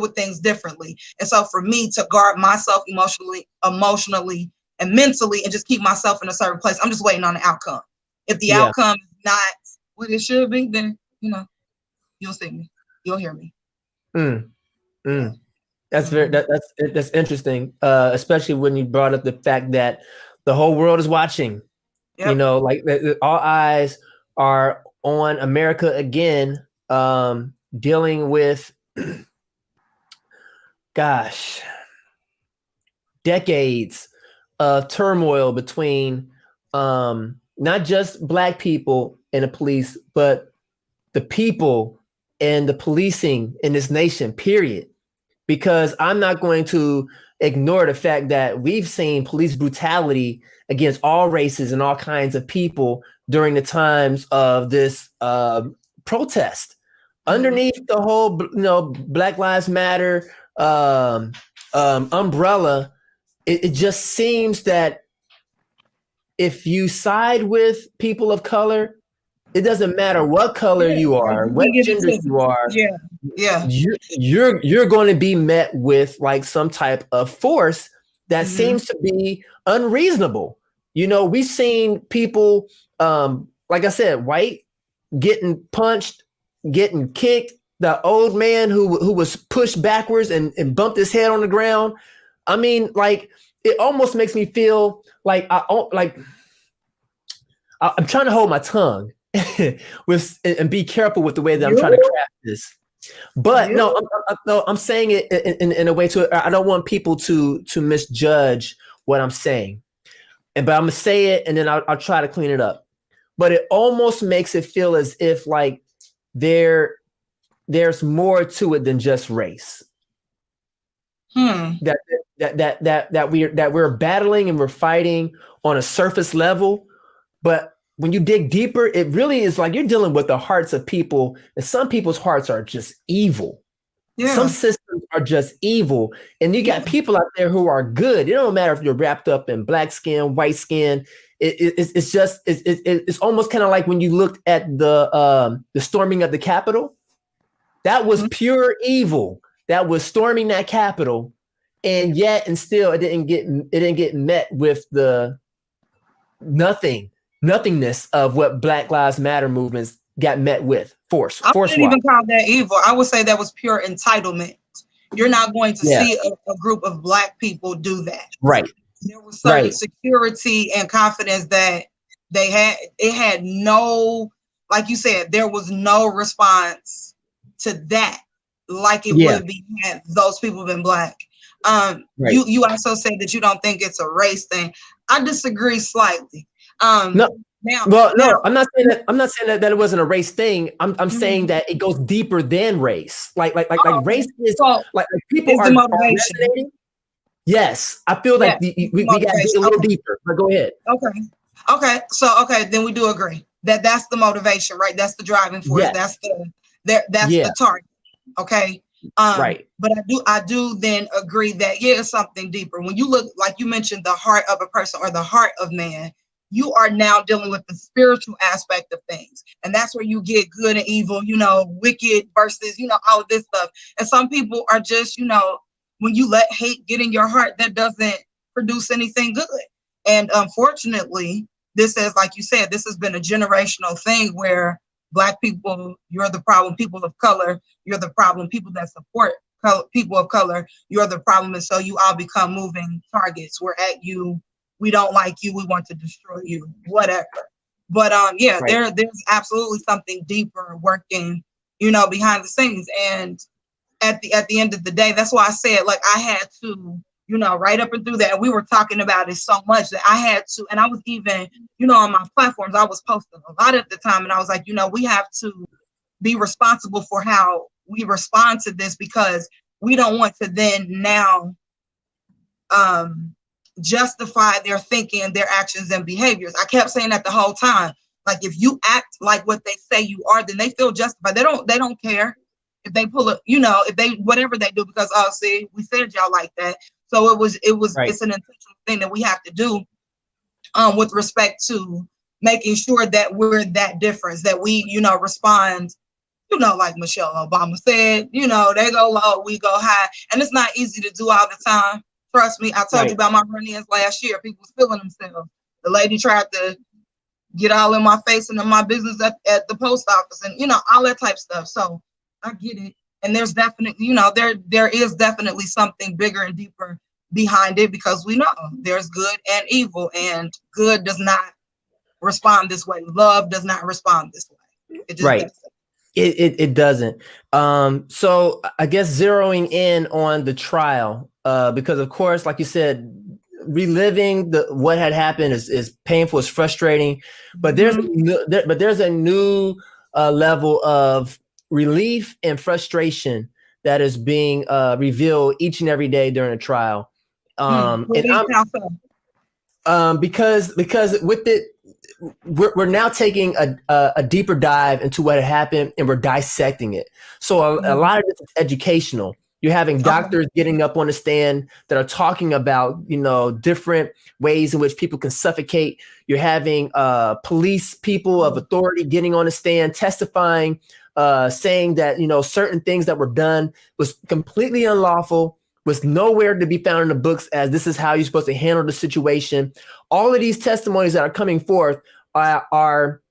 S2: with things differently. And so for me to guard myself emotionally and mentally and just keep myself in a certain place, I'm just waiting on the outcome. If the outcome is not what it should be, then, you know, you'll see me. You'll hear me.
S1: That's that's interesting, especially when you brought up the fact that the whole world is watching. You know, like all eyes are on America again, dealing with, gosh, decades of turmoil between not just Black people and the police, but the people and the policing in this nation, period. Because I'm not going to ignore the fact that we've seen police brutality against all races and all kinds of people during the times of this protest. Underneath the whole, you know, Black Lives Matter umbrella, it just seems that if you side with people of color, it doesn't matter what color you are, what gender you are. You're going to be met with like some type of force that seems to be unreasonable. You know, we've seen people, like I said, white getting punched, getting kicked. The old man who was pushed backwards and bumped his head on the ground. I mean, like, it almost makes me feel like I'm trying to hold my tongue and be careful with the way that I'm trying to craft this. But no, I'm saying it in a way I don't want people to misjudge what I'm saying. But I'm gonna say it and then I'll try to clean it up. But it almost makes it feel as if like there's more to it than just race. That we're battling and we're fighting on a surface level, but when you dig deeper, it really is like you're dealing with the hearts of people, and some people's hearts are just evil. Some systems are just evil, and you got people out there who are good. It don't matter if you're wrapped up in black skin, white skin. It's almost kind of like when you looked at the storming of the Capitol. That was pure evil. That was storming that Capitol, and yet and still it didn't get met with the nothingness of what Black Lives Matter movements got met with. I wouldn't even call that evil. I would say that was pure entitlement. You're not going to see a group of Black people do that. Right. There was certain security and confidence that they had. It had no, like you said, there was no response to that like it would be had those people been Black. You also said that you don't think it's a race thing. I disagree slightly. No, I'm not saying that. I'm not saying that it wasn't a race thing. I'm saying that it goes deeper than race. Like race is like people are motivation. Yes, I feel like we got to dig a little deeper. But go ahead.
S2: Okay. So then we do agree that's the motivation, right? That's the driving force. That's the target. Okay.
S1: Right.
S2: But I do then agree that, yeah, it's something deeper. When you look, like you mentioned, the heart of a person or the heart of man, you are now dealing with the spiritual aspect of things. And that's where you get good and evil, wicked versus, all of this stuff. And some people are just, when you let hate get in your heart, that doesn't produce anything good. And unfortunately, this is, like you said, this has been a generational thing where Black people, you're the problem. People of color, you're the problem. People that support people of color, you're the problem. And so you all become moving targets. We're at you. We don't like you. We want to destroy you, whatever. But yeah, right. There's absolutely something deeper working, behind the scenes. And at the end of the day, that's why I said, like, I had to, right up and through that. And we were talking about it so much that I had to, and I was even, on my platforms, I was posting a lot at the time. And I was like, we have to be responsible for how we respond to this, because we don't want to then now justify their thinking, their actions and behaviors. I kept saying that the whole time. Like, if you act like what they say you are, then they feel justified. They don't care if they pull it, if they, whatever they do, because, oh, see, we said y'all like that. So it was, right. It's an intentional thing that we have to do with respect to making sure that we're that difference, that we, respond, like Michelle Obama said, they go low, we go high. And it's not easy to do all the time. Trust me, I told you about my run-ins last year. People was feeling themselves. The lady tried to get all in my face and in my business at the post office and, all that type of stuff. So I get it. And there's definitely, there is definitely something bigger and deeper behind it, because we know there's good and evil, and good does not respond this way. Love does not respond this way. It just
S1: right. It doesn't. So I guess zeroing in on the trial, because of course, like you said, reliving what had happened is painful, it's frustrating, but there's a new level of relief and frustration that is being revealed each and every day during a trial. Because with it, we're now taking a deeper dive into what had happened, and we're dissecting it. So a lot of this is educational. You're having doctors getting up on the stand that are talking about, different ways in which people can suffocate. You're having police people of authority getting on the stand, testifying, saying that, certain things that were done was completely unlawful, was nowhere to be found in the books as this is how you're supposed to handle the situation. All of these testimonies that are coming forth are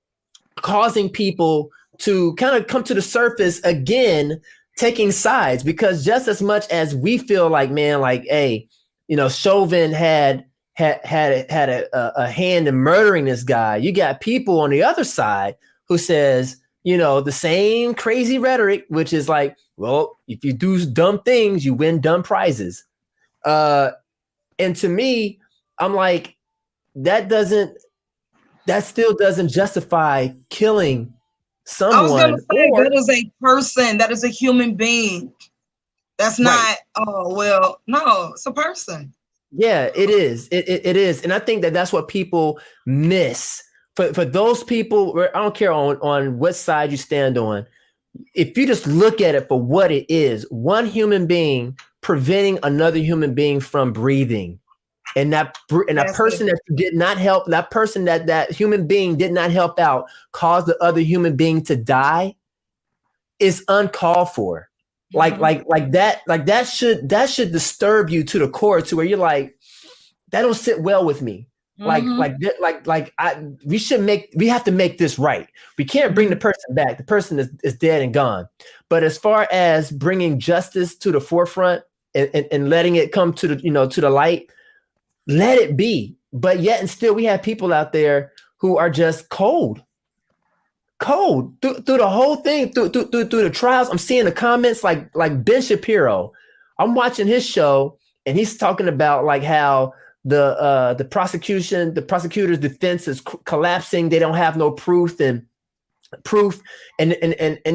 S1: causing people to kind of come to the surface again, taking sides, because just as much as we feel like, man, like, hey, Chauvin had a hand in murdering this guy, you got people on the other side who says, the same crazy rhetoric, which is like, well, if you do dumb things, you win dumb prizes. And to me, I'm like, that still doesn't justify killing someone. I was going to say,
S2: that is a person, that is a human being. That's not, oh, well, no, it's a person.
S1: Yeah, it is. It is. And I think that's what people miss. For those people, I don't care on what side you stand on. If you just look at it for what it is, one human being preventing another human being from breathing, and that person that did not help, that person that human being did not help out, caused the other human being to die, is uncalled for. That should disturb you to the core, to where you're like, that don't sit well with me. We have to make this right. We can't bring the person back. The person is dead and gone. But as far as bringing justice to the forefront and letting it come to the light, let it be. But yet and still, we have people out there who are just cold through the whole thing, through the trials. I'm seeing the comments like Ben Shapiro. I'm watching his show, and he's talking about like how the prosecutor's defense is collapsing. They don't have no proof, and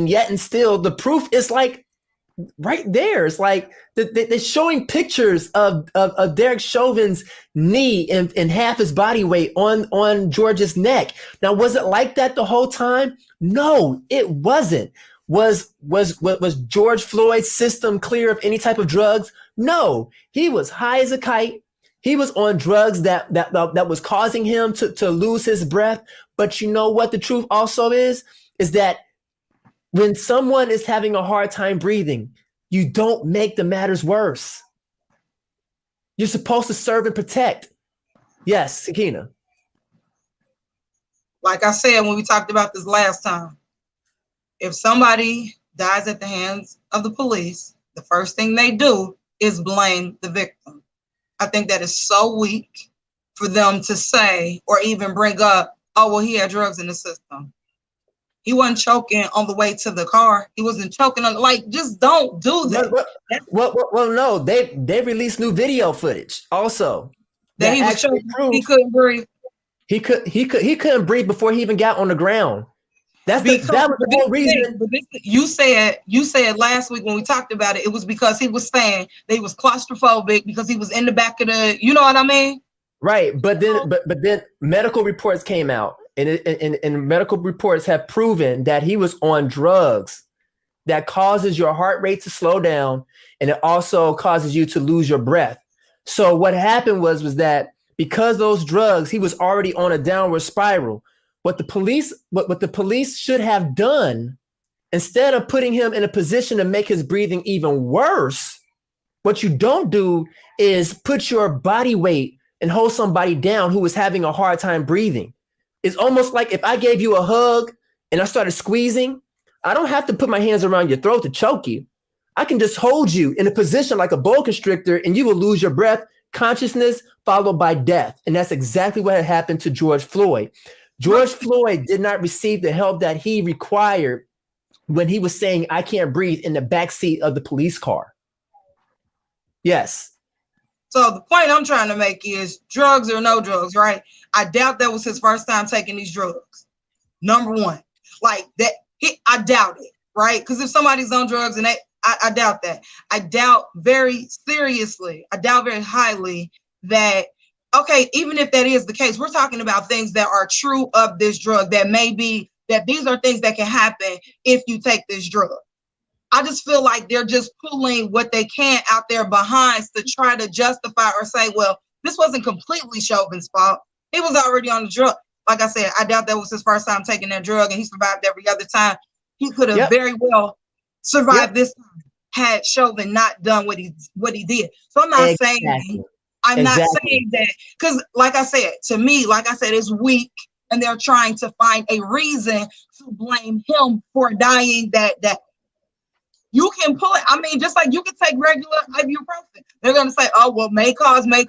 S1: yet and still the proof is like right there. It's like they're showing pictures of Derek Chauvin's knee and half his body weight on George's neck. Now, was it like that the whole time? No, it wasn't. Was George Floyd's system clear of any type of drugs? No, he was high as a kite. He was on drugs that was causing him to lose his breath. But you know what the truth also is that when someone is having a hard time breathing, you don't make the matters worse. You're supposed to serve and protect. Yes, Sakina.
S2: Like I said when we talked about this last time, if somebody dies at the hands of the police, the first thing they do is blame the victim. I think that is so weak for them to say or even bring up, oh, well, he had drugs in the system. He wasn't choking on the way to the car. He wasn't choking on, like, just don't do that.
S1: Well, no, they released new video footage also.
S2: That he was choking, he couldn't breathe.
S1: He couldn't breathe before he even got on the ground. That was the whole reason.
S2: You said last week when we talked about it, it was because he was saying that he was claustrophobic because he was in the back of the, you know what I mean?
S1: Right, but then medical reports came out, and medical reports have proven that he was on drugs that causes your heart rate to slow down, and it also causes you to lose your breath. So what happened was that because those drugs, he was already on a downward spiral. What the police should have done, instead of putting him in a position to make his breathing even worse, what you don't do is put your body weight and hold somebody down who is having a hard time breathing. It's almost like if I gave you a hug and I started squeezing, I don't have to put my hands around your throat to choke you. I can just hold you in a position like a boa constrictor and you will lose your breath, consciousness, followed by death. And that's exactly what had happened to George Floyd. George Floyd did not receive the help that he required when he was saying, I can't breathe in the backseat of the police car. Yes.
S2: So the point I'm trying to make is drugs or no drugs, right? I doubt that was his first time taking these drugs. Number one, like that, I doubt it, right? Because if somebody's on drugs and I doubt that. I doubt very seriously, I doubt very highly that, okay, even if that is the case, we're talking about things that are true of this drug, that may be, that these are things that can happen if you take this drug. I just feel like they're just pulling what they can out there behind to try to justify or say, well, this wasn't completely Chauvin's fault. He was already on the drug. Like I said, I doubt that was his first time taking that drug and he survived every other time. He could have very well survived this time had Chauvin not done what he did. So I'm not saying not saying that, because like I said, to me, like I said, it's weak and they're trying to find a reason to blame him for dying that you can pull it. I mean, just like you can take regular ibuprofen. They're going to say, oh, well, may cause. Doesn't mean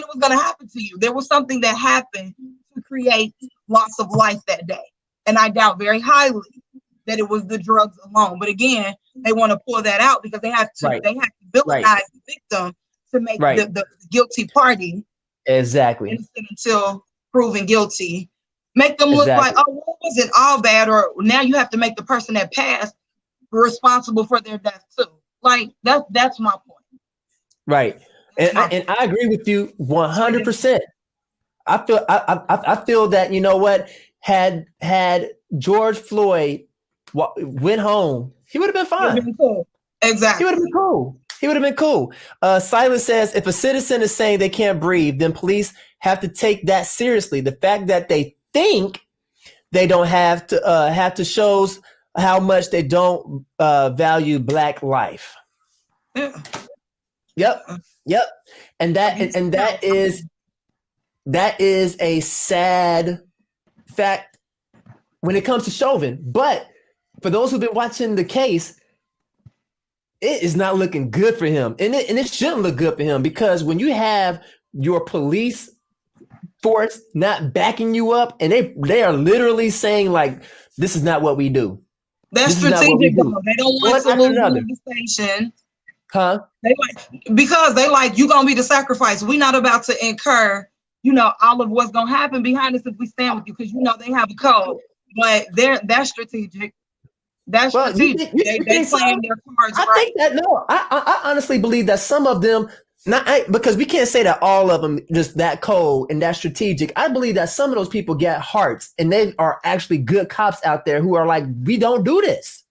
S2: it was going to happen to you. There was something that happened to create loss of life that day. And I doubt very highly that it was the drugs alone. But again, they want to pull that out because they have to villainize the victim to make the guilty party.
S1: Exactly.
S2: Until proven guilty. Make them look like, oh, well, it wasn't all bad. Or now you have to make the person that passed responsible for their death too. Like that's my point.
S1: Right. And I agree with you 100%. I feel that, you know what, had George Floyd went home, he would have been fine.
S2: Cool. Exactly.
S1: He would have been cool. Silas says, if a citizen is saying they can't breathe, then police have to take that seriously. The fact that they think they don't have to shows how much they don't value Black life. Yeah. Yep. And that is a sad fact when it comes to Chauvin. But for those who've been watching the case, it is not looking good for him. And it shouldn't look good for him, because when you have your police force not backing you up, and they are literally saying, like, this is not what we do.
S2: That's strategic. They don't want to lose the station.
S1: Huh?
S2: Because they like, you gonna be the sacrifice. We're not about to incur, all of what's gonna happen behind us if we stand with you, because they have a code. But that's strategic. That's strategic. They playing their cards right.
S1: I think that I honestly believe that some of them Because we can't say that all of them just that cold and that strategic. I believe that some of those people get hearts, and they are actually good cops out there who are like, we don't do this.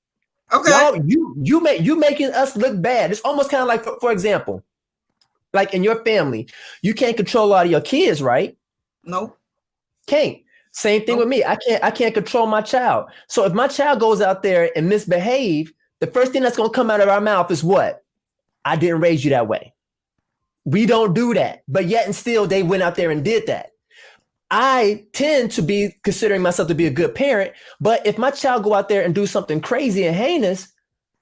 S2: Okay.
S1: Y'all, you making us look bad. It's almost kind of like, for example, like in your family, you can't control all of your kids, right?
S2: Nope.
S1: Can't. Same thing with me. I can't control my child. So if my child goes out there and misbehave, the first thing that's going to come out of our mouth is what? I didn't raise you that way. We don't do that. But yet and still, they went out there and did that. I tend to be considering myself to be a good parent, but if my child go out there and do something crazy and heinous,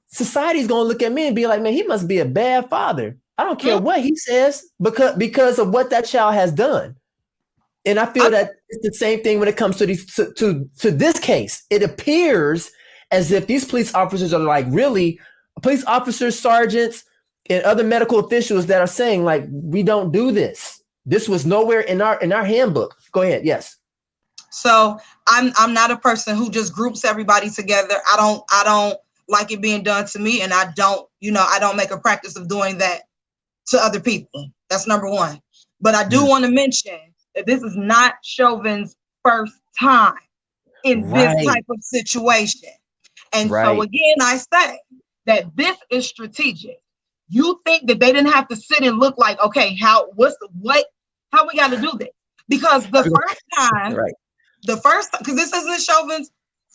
S1: society's going to look at me and be like, man, he must be a bad father. I don't care what he says because of what that child has done. And I feel that it's the same thing when it comes to these to this case. It appears as if these police officers are like really police officers, sergeants, and other medical officials that are saying like, we don't do this. This was nowhere in our handbook. Go ahead. Yes.
S2: So I'm not a person who just groups everybody together. I don't like it being done to me, and I don't make a practice of doing that to other people. That's number one. But I do want to mention that this is not Chauvin's first time in this type of situation. And so again, I say that this is strategic. You think that they didn't have to sit and look like, okay, how we got to do this? Because the first time, because this isn't Chauvin's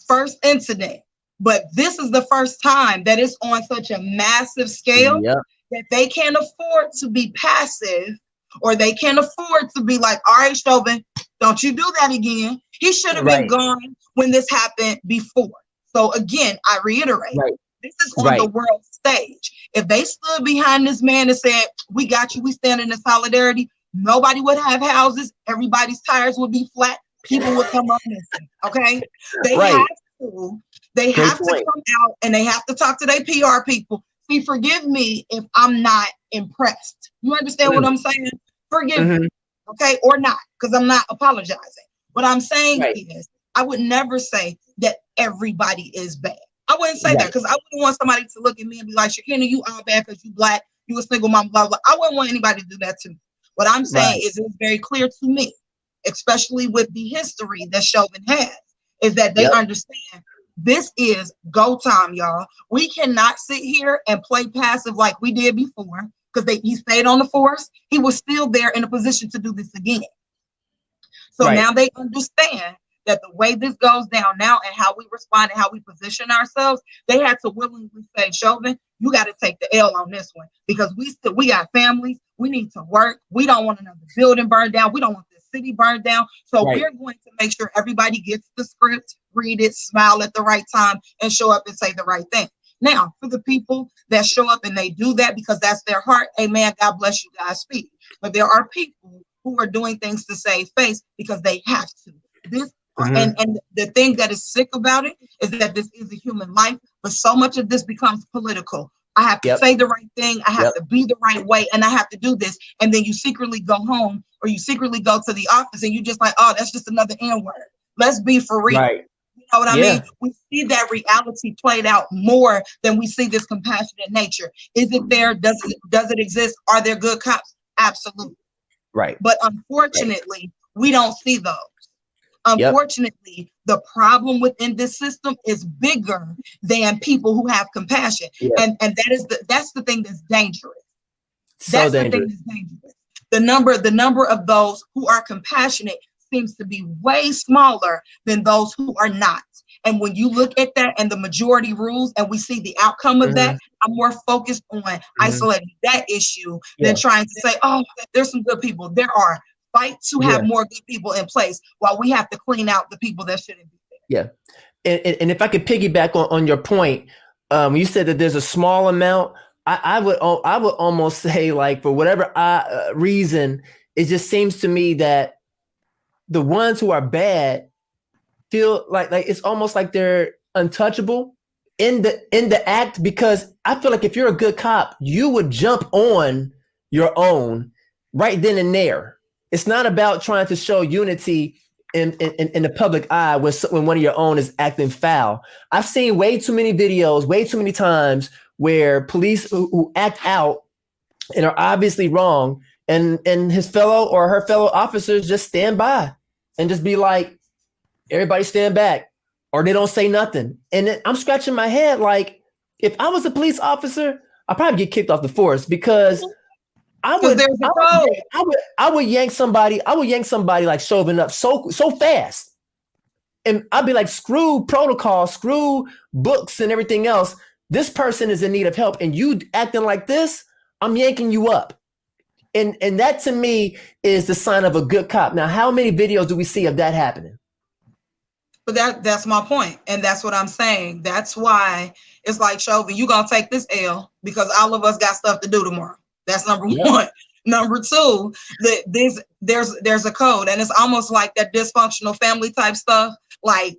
S2: first incident, but this is the first time that it's on such a massive scale that they can't afford to be passive, or they can't afford to be like, all right, Chauvin, don't you do that again. He should have been gone when this happened before. So again, I reiterate, this is on the world stage. If they stood behind this man and said, we got you, we stand in solidarity, nobody would have houses, everybody's tires would be flat, people would come up missing. Okay? They have to come out and they have to talk to their PR people. See, forgive me if I'm not impressed. You understand what I'm saying? Forgive me, okay, or not, because I'm not apologizing. What I'm saying is, I would never say that everybody is bad. I wouldn't say that, because I wouldn't want somebody to look at me and be like, Shakina, you all bad because you black, you a single mom, blah, blah. I wouldn't want anybody to do that to me. What I'm saying is it's very clear to me, especially with the history that Chauvin has, is that they understand this is go time, y'all. We cannot sit here and play passive like we did before, because he stayed on the force. He was still there in a position to do this again. So now they understand that the way this goes down now and how we respond and how we position ourselves, they had to willingly say, Chauvin, you got to take the L on this one, because we got families. We need to work. We don't want another building burned down. We don't want the city burned down. So we're going to make sure everybody gets the script, read it, smile at the right time, and show up and say the right thing. Now, for the people that show up and they do that because that's their heart, amen, God bless you, Godspeed. But there are people who are doing things to save face because they have to. This and the thing that is sick about it is that this is a human life, but so much of this becomes political. I have to say the right thing. I have to be the right way, and I have to do this. And then you secretly go home, or you secretly go to the office, and you just like, oh, that's just another N-word. Let's be for real. You know what I mean? We see that reality played out more than we see this compassionate nature. Is it there? Does it exist? Are there good cops? Absolutely. But unfortunately, we don't see those. Unfortunately, the problem within this system is bigger than people who have compassion. And that's the thing that's dangerous. That's the thing that's dangerous. The number of those who are compassionate seems to be way smaller than those who are not. And when you look at that and the majority rules and we see the outcome of that, I'm more focused on isolating that issue than trying to say, oh, there's some good people. There are. Fight to have more good people in place while we have to clean out the people that shouldn't be there.
S1: And if I could piggyback on your point, you said that there's a small amount. I would almost say, like, for whatever reason, it just seems to me that the ones who are bad feel like it's almost like they're untouchable in the act, because I feel like if you're a good cop, you would jump on your own right then and there. It's not about trying to show unity in the public eye when one of your own is acting foul. I've seen way too many videos, way too many times where police who act out and are obviously wrong, and his fellow or her fellow officers just stand by and just be like, everybody stand back, or they don't say nothing. And then I'm scratching my head like, if I was a police officer, I'd probably get kicked off the force because
S2: there's a code.
S1: I would yank somebody like Chauvin up so fast. And I'd be like, screw protocol, screw books and everything else. This person is in need of help, and you acting like this, I'm yanking you up. And that to me is the sign of a good cop. Now, how many videos do we see of that happening?
S2: But that's my point, and that's what I'm saying. That's why it's like, Chauvin, you gonna take this L because all of us got stuff to do tomorrow. That's number one. Number two, there's a code, and it's almost like that dysfunctional family type stuff. Like,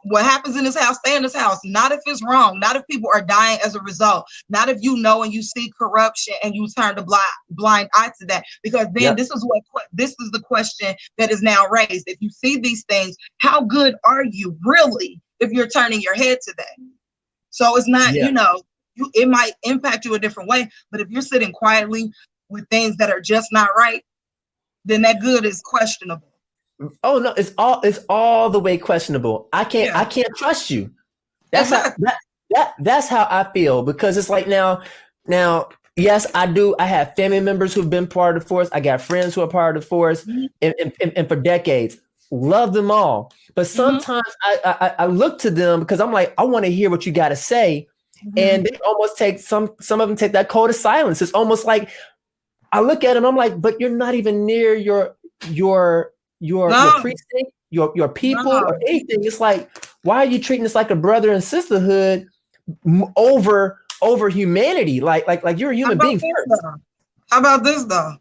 S2: what happens in this house, stay in this house. Not if it's wrong, not if people are dying as a result, not if you know and you see corruption and you turn a blind eye to that. Because then this is the question that is now raised. If you see these things, how good are you really if you're turning your head to that? So it's not, it might impact you a different way, but if you're sitting quietly with things that are just not right, then that good is questionable.
S1: Oh no, it's all the way questionable. I can't trust you. That's that's how I feel, because it's like now, yes, I do. I have family members who've been part of the force. I got friends who are part of the force, and for decades, love them all. But sometimes I look to them because I'm like, I want to hear what you got to say, and they almost take some of them take that code of silence. It's almost like I look at them, I'm like, but you're not even near your precinct, your people, or anything. It's like, why are you treating us like a brother and sisterhood over humanity? Like you're a human being first.
S2: How about this though?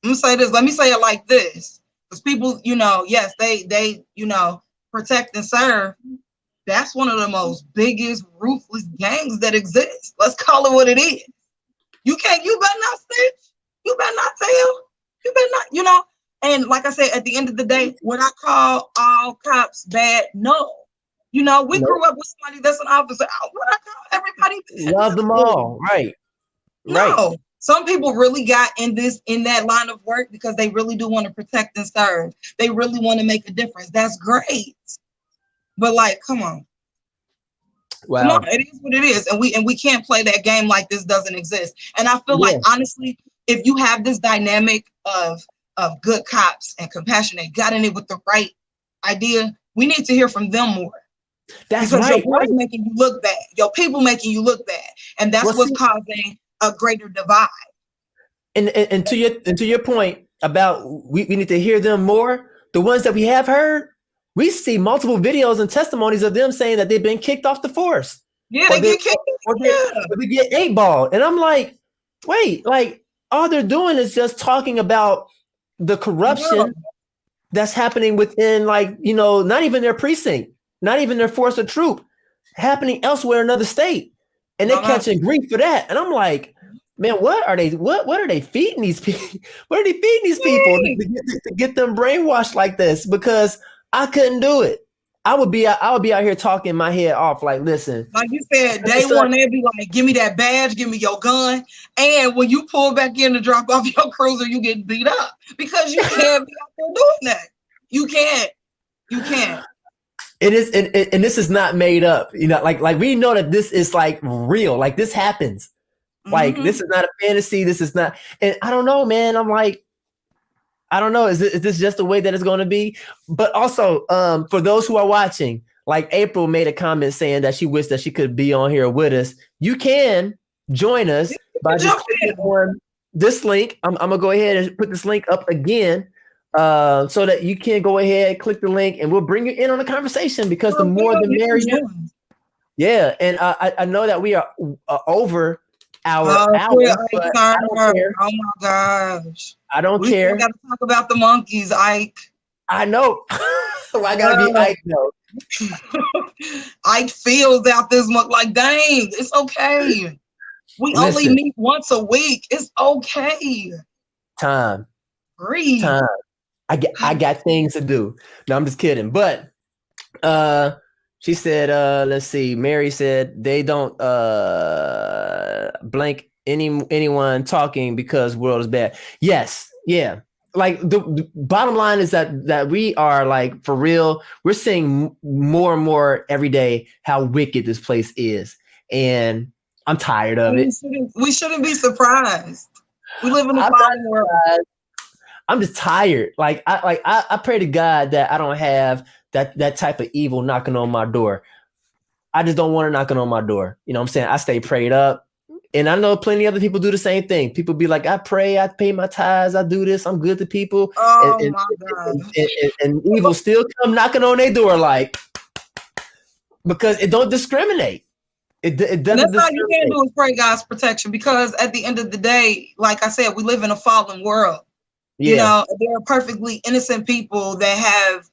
S2: Let me say it like this. Because people, yes, they protect and serve. That's one of the most biggest ruthless gangs that exists. Let's call it what it is. You better not snitch. You better not tell. You better not, And like I said, at the end of the day, would I call all cops bad? No. We grew up with somebody that's an officer. Would I call everybody bad?
S1: Love them all. Right.
S2: No.
S1: Right.
S2: Some people really got in that line of work because they really do want to protect and serve. They really want to make a difference. That's great. But like, come on.
S1: Wow.
S2: No, it is what it is. And we can't play that game like this doesn't exist. And I feel like, honestly, if you have this dynamic of good cops and compassionate, got in it with the right idea, we need to hear from them more.
S1: That's
S2: because
S1: right.
S2: your boys making you look bad, your people making you look bad, and that's what's causing a greater divide.
S1: And to your point about we need to hear them more. The ones that we have heard, we see multiple videos and testimonies of them saying that they've been kicked off the force.
S2: Yeah, they get kicked.
S1: Or they get 8-balled, and I'm like, wait, like all they're doing is just talking about the corruption that's happening within, like, not even their precinct, not even their force or troop, happening elsewhere in another state, and they're catching grief for that. And I'm like, man, what are they feeding these people? What are they feeding these people to get them brainwashed like this? Because I couldn't do it. I would be out here talking my head off. Like, listen,
S2: like you said, day one, they'd be like, give me that badge, give me your gun. And when you pull back in to drop off your cruiser, you get beat up because you can't be out there doing that. You can't.
S1: It is, and this is not made up. Like we know that this is like real. Like this happens. Like this is not a fantasy. This is not. And I don't know, man. I'm like, I don't know. Is this just the way that it's going to be? But also, for those who are watching, like April made a comment saying that she wished that she could be on here with us. You can join us by just clicking on this link. I'm gonna go ahead and put this link up again, so that you can go ahead, click the link, and we'll bring you in on the conversation, because the more the merrier. Yeah, and I know that we are over our hour, but I don't care.
S2: Oh my gosh.
S1: I don't care.
S2: We got to talk about the monkeys, Ike.
S1: I know. I gotta be Ike though.
S2: Ike feels out this month. Like, dang, it's okay. We only meet once a week. It's okay.
S1: Time.
S2: Breathe.
S1: Time. I got things to do. No, I'm just kidding. But she said, let's see. Mary said they don't blank anyone talking because world is bad. Yes, yeah. Like the bottom line is that we are like for real. We're seeing more and more every day how wicked this place is, and I'm tired of it.
S2: We shouldn't be surprised. We live in a
S1: I'm
S2: fallen world.
S1: I'm just tired. Like I pray to God that I don't have that type of evil knocking on my door. I just don't want it knocking on my door. You know what I'm saying? I stay prayed up. And I know plenty of other people do the same thing. People be like, I pray, I pay my tithes, I do this, I'm good to people.
S2: Oh my God.
S1: And evil still come knocking on their door like, because it don't discriminate. It doesn't
S2: That's all you can
S1: discriminate.
S2: do is pray God's protection, because at the end of the day, like I said, we live in a fallen world.
S1: Yeah.
S2: You know, there are perfectly innocent people that have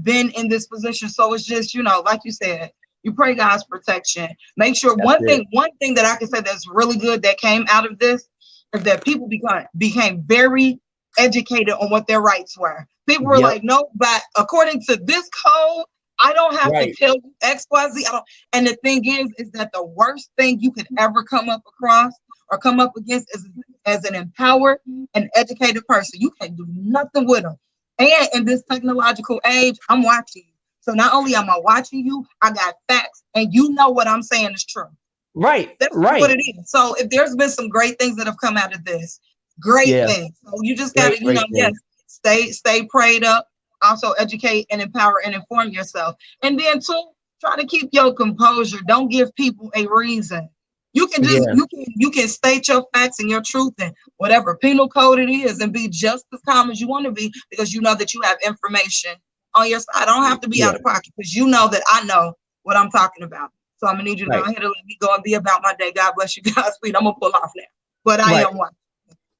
S2: been in this position. So it's just, like you said, you pray God's protection. Make sure one thing that I can say that's really good that came out of this is that people became very educated on what their rights were. People were like, no, but according to this code, I don't have to tell you X, Y, Z. And the thing is that the worst thing you could ever come up across or come up against is as an empowered and educated person. You can't do nothing with them. And in this technological age, I'm watching you. So not only am I watching you, I got facts, and you know what I'm saying is true.
S1: Right.
S2: That's what it is. So if there's been some great things that have come out of this, great things. So you just got to, stay prayed up. Also educate and empower and inform yourself. And then too, try to keep your composure. Don't give people a reason. You can just you can state your facts and your truth and whatever penal code it is, and be just as calm as you want to be, because you know that you have information on your side. I don't have to be out of pocket, because you know that I know what I'm talking about. So I'm gonna need you to go ahead and let me go and be about my day. God bless you, Godspeed. I'm gonna pull off now, but I am one.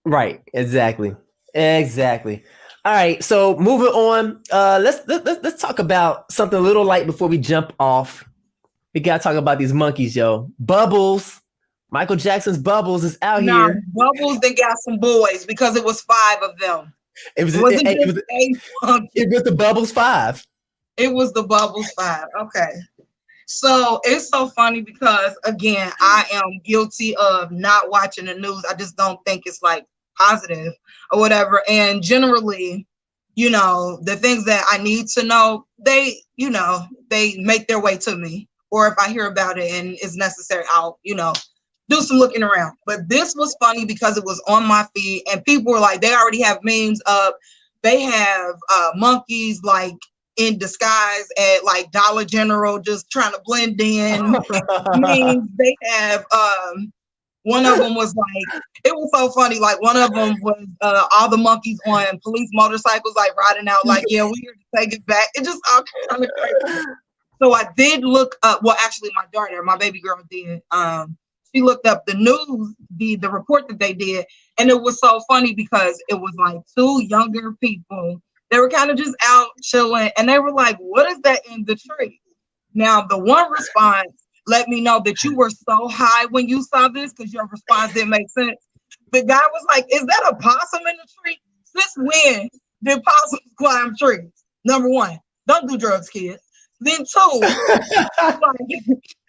S1: Right. Exactly. All right, so moving on, let's talk about something a little light before we jump off. We gotta talk about these monkeys, yo. Bubbles, Michael Jackson's Bubbles is out here.
S2: Bubbles, they got some boys because it was 5 of them.
S1: It was the Bubbles 5.
S2: It was the Bubbles 5. Okay. So it's so funny because, again, I am guilty of not watching the news. I just don't think it's like positive or whatever. And generally, the things that I need to know, they make their way to me. Or if I hear about it and it's necessary, I'll, do some looking around. But this was funny because it was on my feed and people were like, they already have memes up. They have monkeys like in disguise at like Dollar General, just trying to blend in. Memes. They have one of them was like, it was so funny. Like one of them was all the monkeys on police motorcycles, like riding out, like, yeah, we're here to take it back. It just all kind of crazy. So I did look up, well, actually my daughter, my baby girl did. She looked up the news, the report that they did. And it was so funny because it was like 2 younger people. They were kind of just out chilling. And they were like, what is that in the tree? Now, the one response let me know that you were so high when you saw this, because your response didn't make sense. The guy was like, is that a possum in the tree? Since when did possums climb trees? Number 1, don't do drugs, kids. Then 2,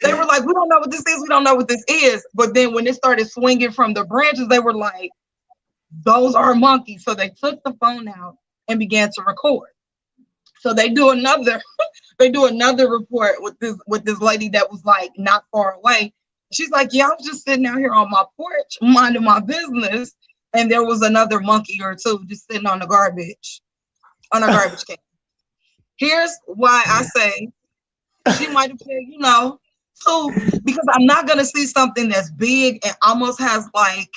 S2: they were like, we don't know what this is. We don't know what this is. But then when it started swinging from the branches, they were like, those are monkeys. So they took the phone out and began to record. So they do another report with this lady that was like not far away. She's like, yeah, I was just sitting out here on my porch minding my business, and there was another monkey or 2 just sitting on a garbage can. Here's why I say she might have said, 2, because I'm not gonna see something that's big and almost has like,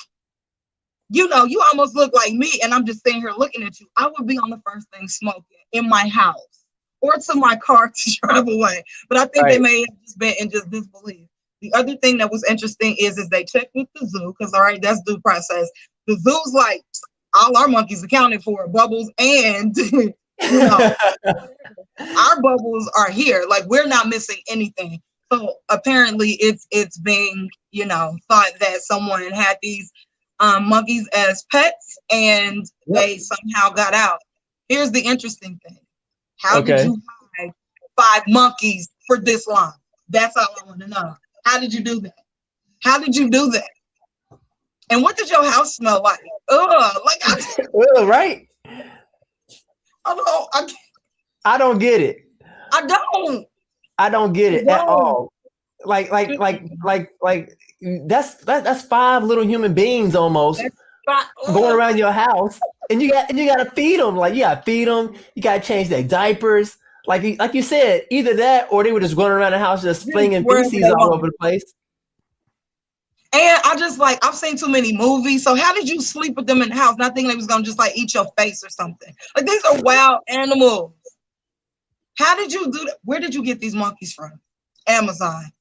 S2: you almost look like me, and I'm just sitting here looking at you. I would be on the first thing smoking in my house or to my car to drive away. But I think they may have just been in just disbelief. The other thing that was interesting is they checked with the zoo, because that's due process. The zoo's like, all our monkeys accounted for, Bubbles, and our Bubbles are here. Like, we're not missing anything. So apparently it's being, thought that someone had these monkeys as pets and they somehow got out. Here's the interesting thing. How did you hide 5 monkeys for this long? That's all I want to know. How did you do that? And what did your house smell like? Ugh, like
S1: Well, right?
S2: I
S1: don't get it.
S2: I don't.
S1: I don't get it at all. Like that's 5 little human beings almost going around your house, and you gotta feed them. Like, you gotta feed them. You gotta change their diapers. Like you said, either that or they were just going around the house just flinging feces all over the place.
S2: And I just I've seen too many movies. So how did you sleep with them in the house, not thinking they was gonna just eat your face or something? Like, these are wild animals. How did you do that? Where did you get these monkeys from? Amazon.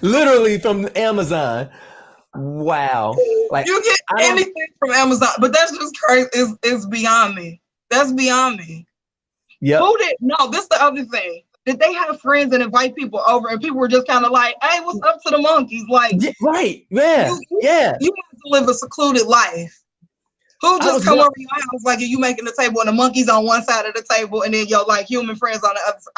S1: Literally from Amazon. Wow. Like,
S2: you get anything from Amazon, but that's just crazy. It's beyond me. That's beyond me.
S1: Yeah.
S2: Who did? No, this is the other thing. Did they have friends and invite people over, and people were just kind of like, "Hey, what's up to the monkeys?" Like,
S1: yeah, right? Yeah,
S2: you have to live a secluded life. Who just come over your house like, you making the table and the monkeys on one side of the table, and then your human friends on the other side?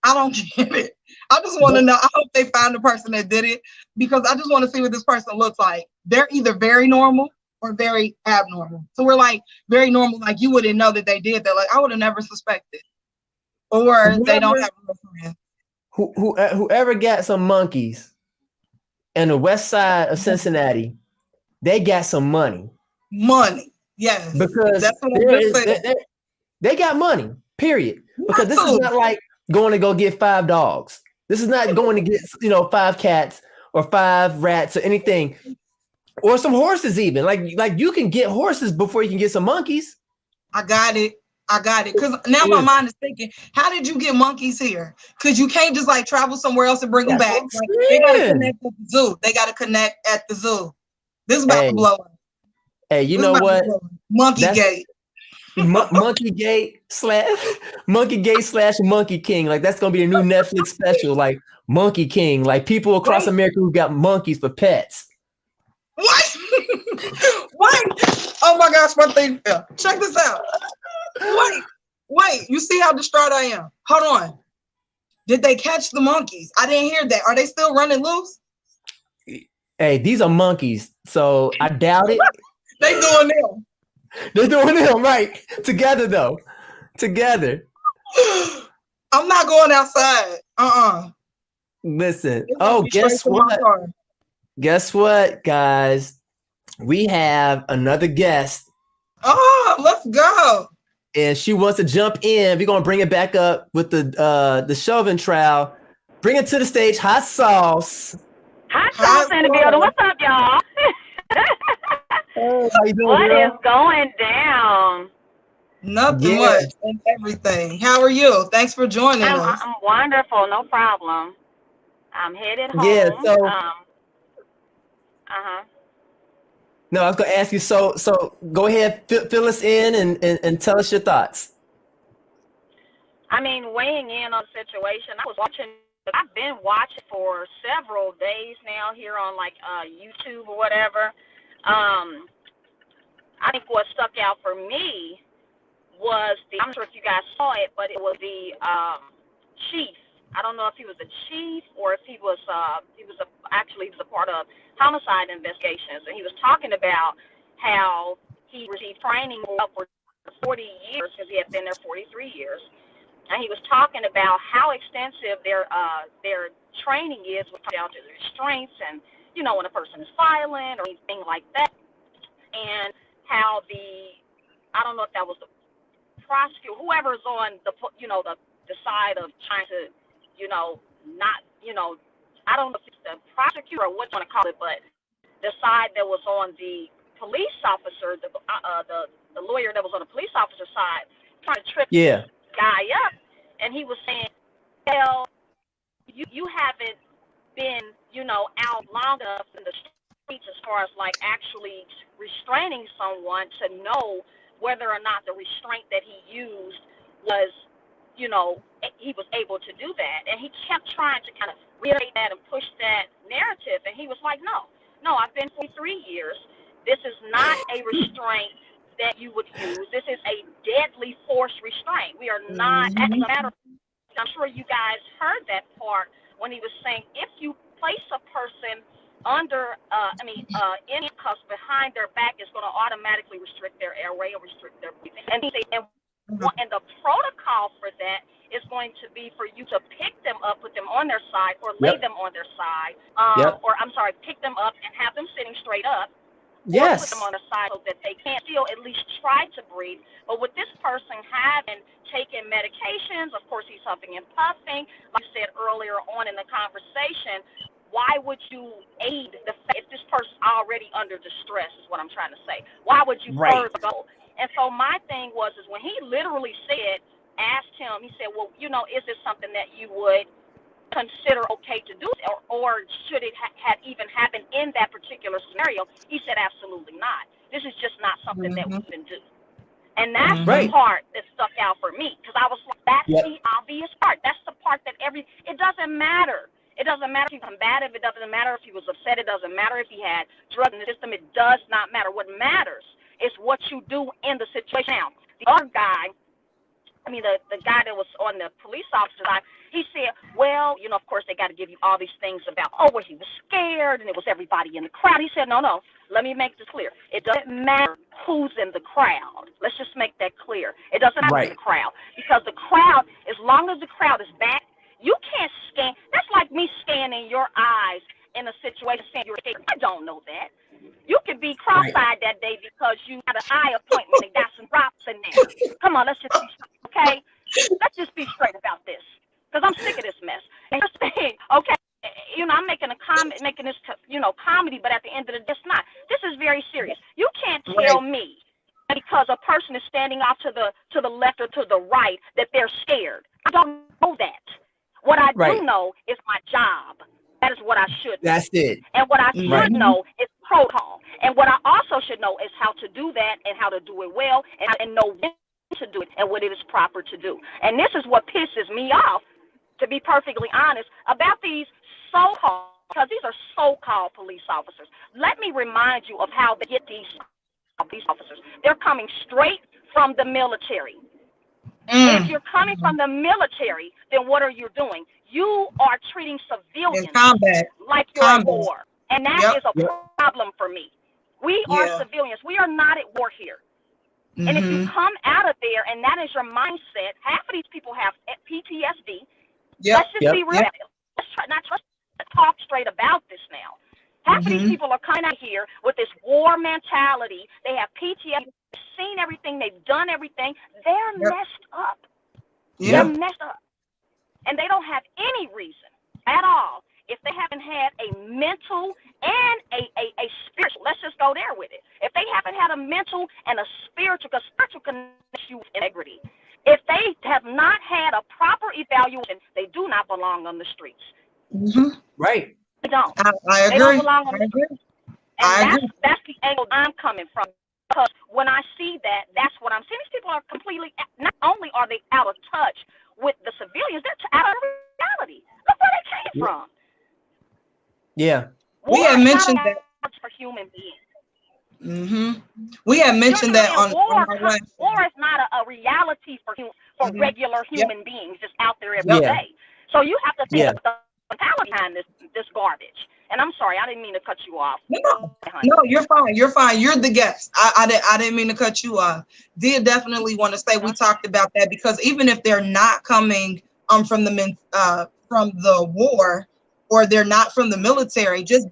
S2: I don't get it. I just want to know. I hope they find the person that did it, because I just want to see what this person looks like. They're either very normal or very abnormal. So we're very normal, you wouldn't know that they did that. I would have never suspected. Or they don't have a friend.
S1: Whoever got some monkeys in the west side of Cincinnati, they got some money.
S2: Money, yes.
S1: Because
S2: that's what I'm saying.
S1: They got money, period. Because this is not like going to go get 5 dogs. This is not going to get 5 cats or 5 rats or anything. Or some horses even. Like you can get horses before you can get some monkeys.
S2: I got it. Because now my mind is thinking, how did you get monkeys here? Because you can't just travel somewhere else and bring them back. They got to connect at the zoo. This is about to blow up.
S1: Hey, you know what?
S2: Monkey Gate.
S1: Monkey Gate / Monkey King. That's gonna be a new Netflix special. Monkey King. People across America who got monkeys for pets.
S2: What? What? Oh my gosh, my thing fell. Check this out. Wait, you see how distraught I am? Hold on. Did they catch the monkeys? I didn't hear that. Are they still running loose?
S1: Hey, these are monkeys, so I doubt it.
S2: They doing them.
S1: They're doing them right. Together, though. Together.
S2: I'm not going outside.
S1: Listen. Oh, guess what? Guess what, guys? We have another guest.
S2: Oh, let's go.
S1: And she wants to jump in. We're gonna bring it back up with the Chauvin trial. Bring it to the stage. Hot sauce.
S4: Hot sauce in the building. What's up, y'all?
S1: Hey, how you doing,
S4: what
S1: girl?
S4: is going down?
S2: Nothing much and everything. How are you? Thanks for joining us.
S4: I'm wonderful. No problem. I'm headed home.
S1: Yeah. So. No, I was gonna ask you. So go ahead, fill us in and tell us your thoughts.
S4: I mean, weighing in on the situation, I've been watching for several days now here on YouTube or whatever. I think what stuck out for me was I'm not sure if you guys saw it, but it was the chief. I don't know if he was a chief or if he was actually a part of homicide investigations, and he was talking about how he received training for 40 years because he had been there 43 years, and he was talking about how extensive their training is with regard to their strengths and when a person is violent or anything like that, and how I don't know if that was the prosecutor, whoever's on the side of trying to not I don't know if it's the prosecutor or what you want to call it, but the side that was on the police officer, the lawyer that was on the police officer side, trying to trip this guy up, and he was saying, well, you haven't been out long enough in the streets as far as actually restraining someone to know whether or not the restraint that he used was he was able to do that. And he kept trying to kind of reiterate that and push that narrative. And he was like, no, I've been for 3 years. This is not a restraint that you would use. This is a deadly force restraint. We are not, as a matter of fact, I'm sure you guys heard that part when he was saying if you place a person under, in handcuffs behind their back is going to automatically restrict their airway or restrict their breathing. And he said, and the protocol for that is going to be for you to pick them up, put them on their side, or lay them on their side, or I'm sorry, pick them up and have them sitting straight up. Or put them on the side so that they can still at least try to breathe. But with this person having taken medications, of course he's huffing and puffing, like you said earlier on in the conversation, why would you aid if this person's already under distress is what I'm trying to say. Why would you further go? And so my thing was is when he literally asked him, he said, well, is this something that you would consider okay to do, or should it had even happened in that particular scenario? He said absolutely not. This is just not something that we can do. And that's the part that stuck out for me, because I was like, that's the obvious part. That's the part that it doesn't matter. It doesn't matter if he's combative. It doesn't matter if he was upset. It doesn't matter if he had drugs in the system. It does not matter. What matters is what you do in the situation. Now, the other guy, the guy that was on the police officer side, he said, well, of course they got to give you all these things about, well, he was scared and it was everybody in the crowd. He said, no, let me make this clear. It doesn't matter who's in the crowd. Let's just make that clear. It doesn't matter the crowd, because the crowd, as long as the crowd is back, you can't scan. That's like me scanning your eyes in a situation saying you're scared. I don't know that. You could be cross-eyed that day because you had an eye appointment and got some drops in there. Come on, let's just be straight, okay? Let's just be straight about this, because I'm sick of this mess. And you're saying, okay, I'm making a comment, making this, comedy, but at the end of the day, it's not. This is very serious. You can't tell me because a person is standing off to the left or to the right that they're scared. I don't know that. What I do know is my job. That is what I should know.
S1: That's it.
S4: And what I should know is protocol. And what I also should know is how to do that and how to do it well and know when to do it and what it is proper to do. And this is what pisses me off, to be perfectly honest, about these so-called, because these are so-called police officers. Let me remind you of how they get these police officers. They're coming straight from the military. If you're coming from the military, then what are you doing? You are treating civilians like you're at war. And that is a problem for me. We are civilians. We are not at war here. And if you come out of there and that is your mindset, half of these people have PTSD. Let's just be real. Let's try to talk straight about this now. Half of these people are coming out here with this war mentality. They have PTSD. They've seen everything. They've done everything. They're messed up. They're messed up. And they don't have any reason at all, if they haven't had a mental and a spiritual, let's just go there with it. If they haven't had a mental and a spiritual, because spiritual connects you with integrity. If they have not had a proper evaluation, they do not belong on the streets.
S1: Right.
S4: They don't.
S2: I agree.
S4: They don't belong on the streets. And that's the angle I'm coming from. Because when I see that, that's what I'm seeing. These people are completely, not only are they out of touch with the civilians, they're out of reality. Look where they came from.
S1: Yeah.
S2: We had mentioned that
S4: for human beings.
S2: We had mentioned that on
S4: war.
S2: our last.
S4: War is not a reality for regular human beings just out there every day. So you have to think of the mentality behind this garbage. And I'm sorry, I didn't mean to cut you off.
S2: No, you're fine. You're fine. You're the guest. I didn't mean to cut you off. Did definitely want to say we talked about that, because even if they're not coming from the war, or they're not from the military, just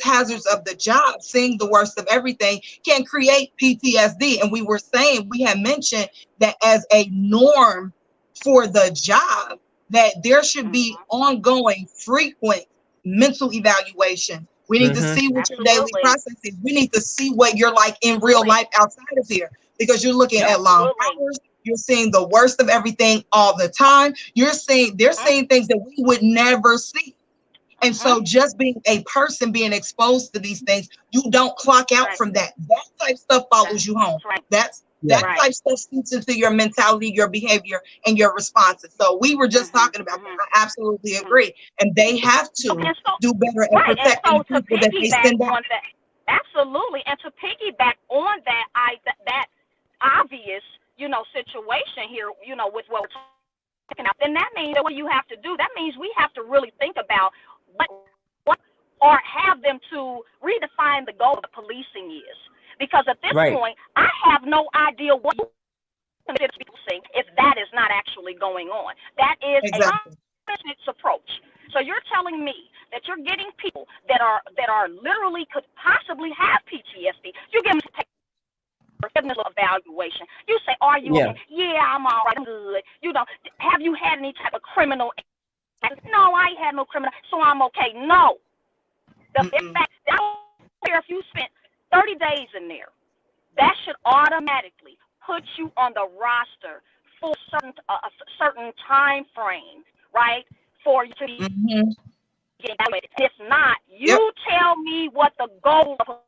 S2: hazards of the job, seeing the worst of everything can create PTSD. And we had mentioned that as a norm for the job, that there should be ongoing, frequent mental evaluation. We need to see what your daily process is. We need to see what you're like in real life outside of here, because you're looking at long hours. You're seeing the worst of everything all the time. They're seeing things that we would never see. And so just being a person being exposed to these things, you don't clock out from that. That type of stuff follows you home. That type of stuff seeps into your mentality, your behavior, and your responses. So we were just talking about that. I absolutely agree. And they have to do better at protecting people that they send out.
S4: Absolutely. And to piggyback on that obvious, situation here, with what we're out, then that means that what you have to do, that means we have to really think about what or have them to redefine the goal of the policing is. Because at this point, I have no idea what policing if that is not actually going on. That is a conscious approach. So you're telling me that you're getting people that are literally could possibly have PTSD. You give them to take evaluation. You say, "Are you okay?" "Yeah, I'm all right. I'm good." You know, have you had any type of criminal? "No, I ain't had no criminal, so I'm okay." No. In fact, I don't care if you spent 30 days in there. That should automatically put you on the roster for a certain time frame, right? For you to be getting evaluated. If not, you tell me what the goal of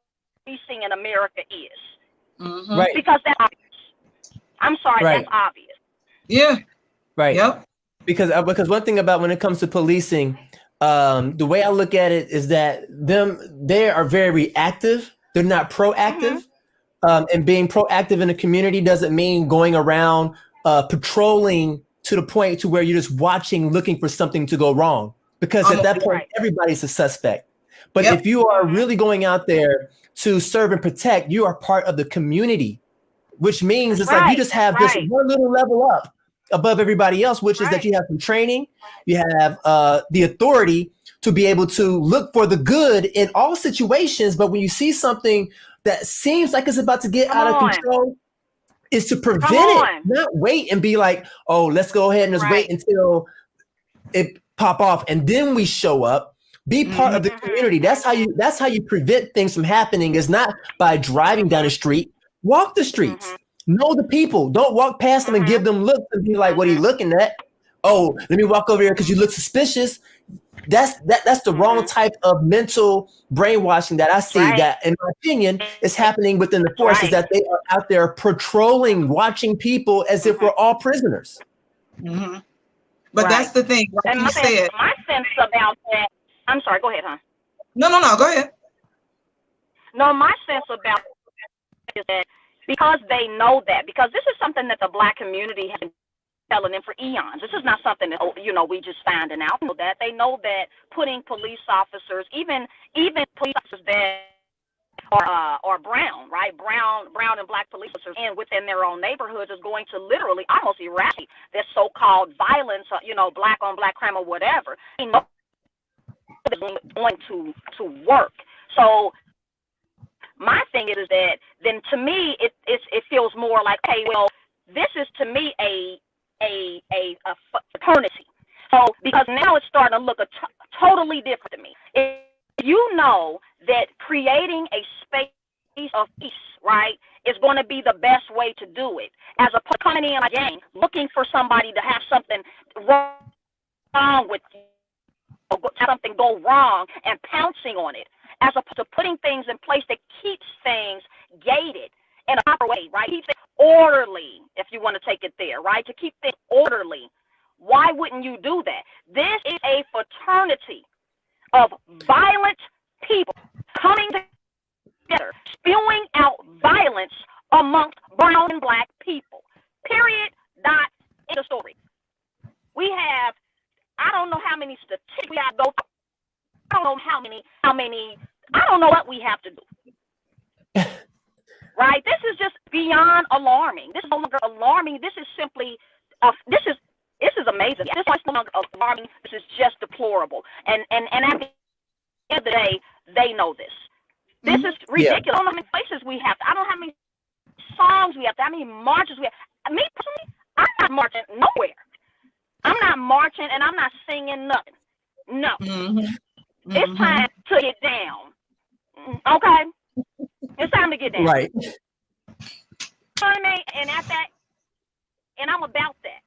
S4: policing in America is.
S1: Right.
S4: Because that's obvious. I'm sorry, that's obvious.
S2: Yeah.
S1: Right.
S2: Yep.
S1: Because one thing about when it comes to policing, the way I look at it is that they are very reactive. They're not proactive. And being proactive in the community doesn't mean going around patrolling to the point to where you're just watching, looking for something to go wrong. Because at that point, everybody's a suspect. But if you are really going out there to serve and protect, you are part of the community, which means it's like you just have this one little level up above everybody else, which is that you have some training, you have the authority to be able to look for the good in all situations. But when you see something that seems like it's about to get out of control, is to prevent it, not wait and be like, "Oh, let's go ahead and just wait until it pop off and then we show up." Be part of the community. That's how you prevent things from happening, is not by driving down the street. Walk the streets. Know the people. Don't walk past them and give them looks and be like, "What are you looking at? Oh, let me walk over here because you look suspicious." That's the wrong type of mental brainwashing that I see that, in my opinion, is happening within the force, is that they are out there patrolling, watching people as if we're all prisoners.
S2: But that's the thing, like
S4: and
S2: you said.
S4: My sense about that, I'm sorry, go ahead, hon.
S2: No, go ahead.
S4: No, my sense about it is that because they know that, because this is something that the Black community has been telling them for eons. This is not something that, you know, we just finding out. That they know that putting police officers, even police officers that are brown, right? Brown and Black police officers within their own neighborhoods is going to literally almost eradicate this so-called violence, you know, Black on Black crime or whatever. They know it's going to work. So my thing is that then to me it feels more like, hey, well, this is to me a fraternity. So because now it's starting to look totally different to me. If you know that creating a space of peace, right, is going to be the best way to do it, as opposed to coming in a gang looking for somebody to have something wrong with you, something go wrong and pouncing on it, as opposed to putting things in place that keeps things gated in a proper way, right? Keep it orderly, if you want to take it there, right? To keep things orderly. Why wouldn't you do that? This is a fraternity of violent people coming together, spewing out violence amongst brown and Black people. Period. Dot. In the story. We have, I don't know how many statistics we have to go through. I don't know how many, I don't know what we have to do. Right? This is just beyond alarming. This is no longer alarming. This is simply, this is amazing. This is no longer alarming. This is just deplorable. And at the end of the day, they know this. This is ridiculous. I don't know how many places we have to. I don't know how many songs we have to, how many marches we have. Me personally, I'm not marching nowhere. I'm not marching and I'm not singing nothing. No. It's time to get down. Okay? It's time to get down.
S1: Right.
S4: You know what I mean? And I'm about that.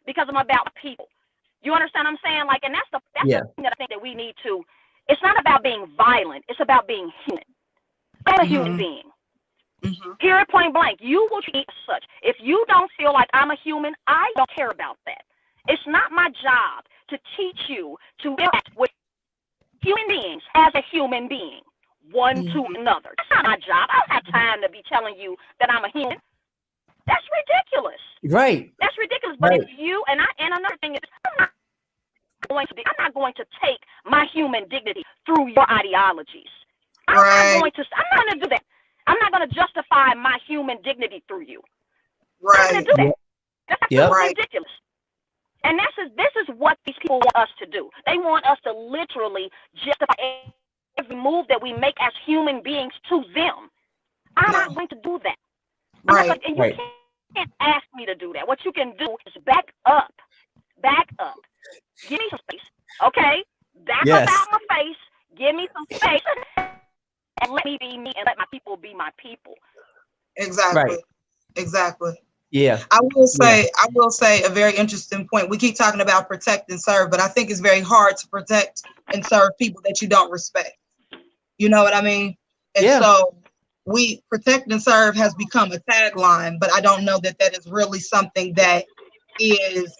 S4: Because I'm about people. You understand what I'm saying? Like, and that's the thing that I think that we need to. It's not about being violent. It's about being human. I'm a human being. Period, point blank. You will treat as such. If you don't feel like I'm a human, I don't care about that. It's not my job to teach you to interact with human beings as a human being, one to another. That's not my job. I don't have time to be telling you that I'm a human. That's ridiculous.
S1: Right.
S4: That's ridiculous. But if you and another thing is, I'm not going to take my human dignity through your ideologies. I'm not going to do that. I'm not going to justify my human dignity through you. I'm not going to do that. That's absolutely ridiculous. And this is what these people want us to do. They want us to literally justify every move that we make as human beings to them. I'm not going to do that. And you can't ask me to do that. What you can do is back up. Give me some space, okay? Back up out my face. Give me some space, and let me be me, and let my people be my people.
S2: Exactly.
S1: Yeah.
S2: I will say a very interesting point. We keep talking about protect and serve, but I think it's very hard to protect and serve people that you don't respect. You know what I mean? And so we protect and serve has become a tagline, but I don't know that is really something that is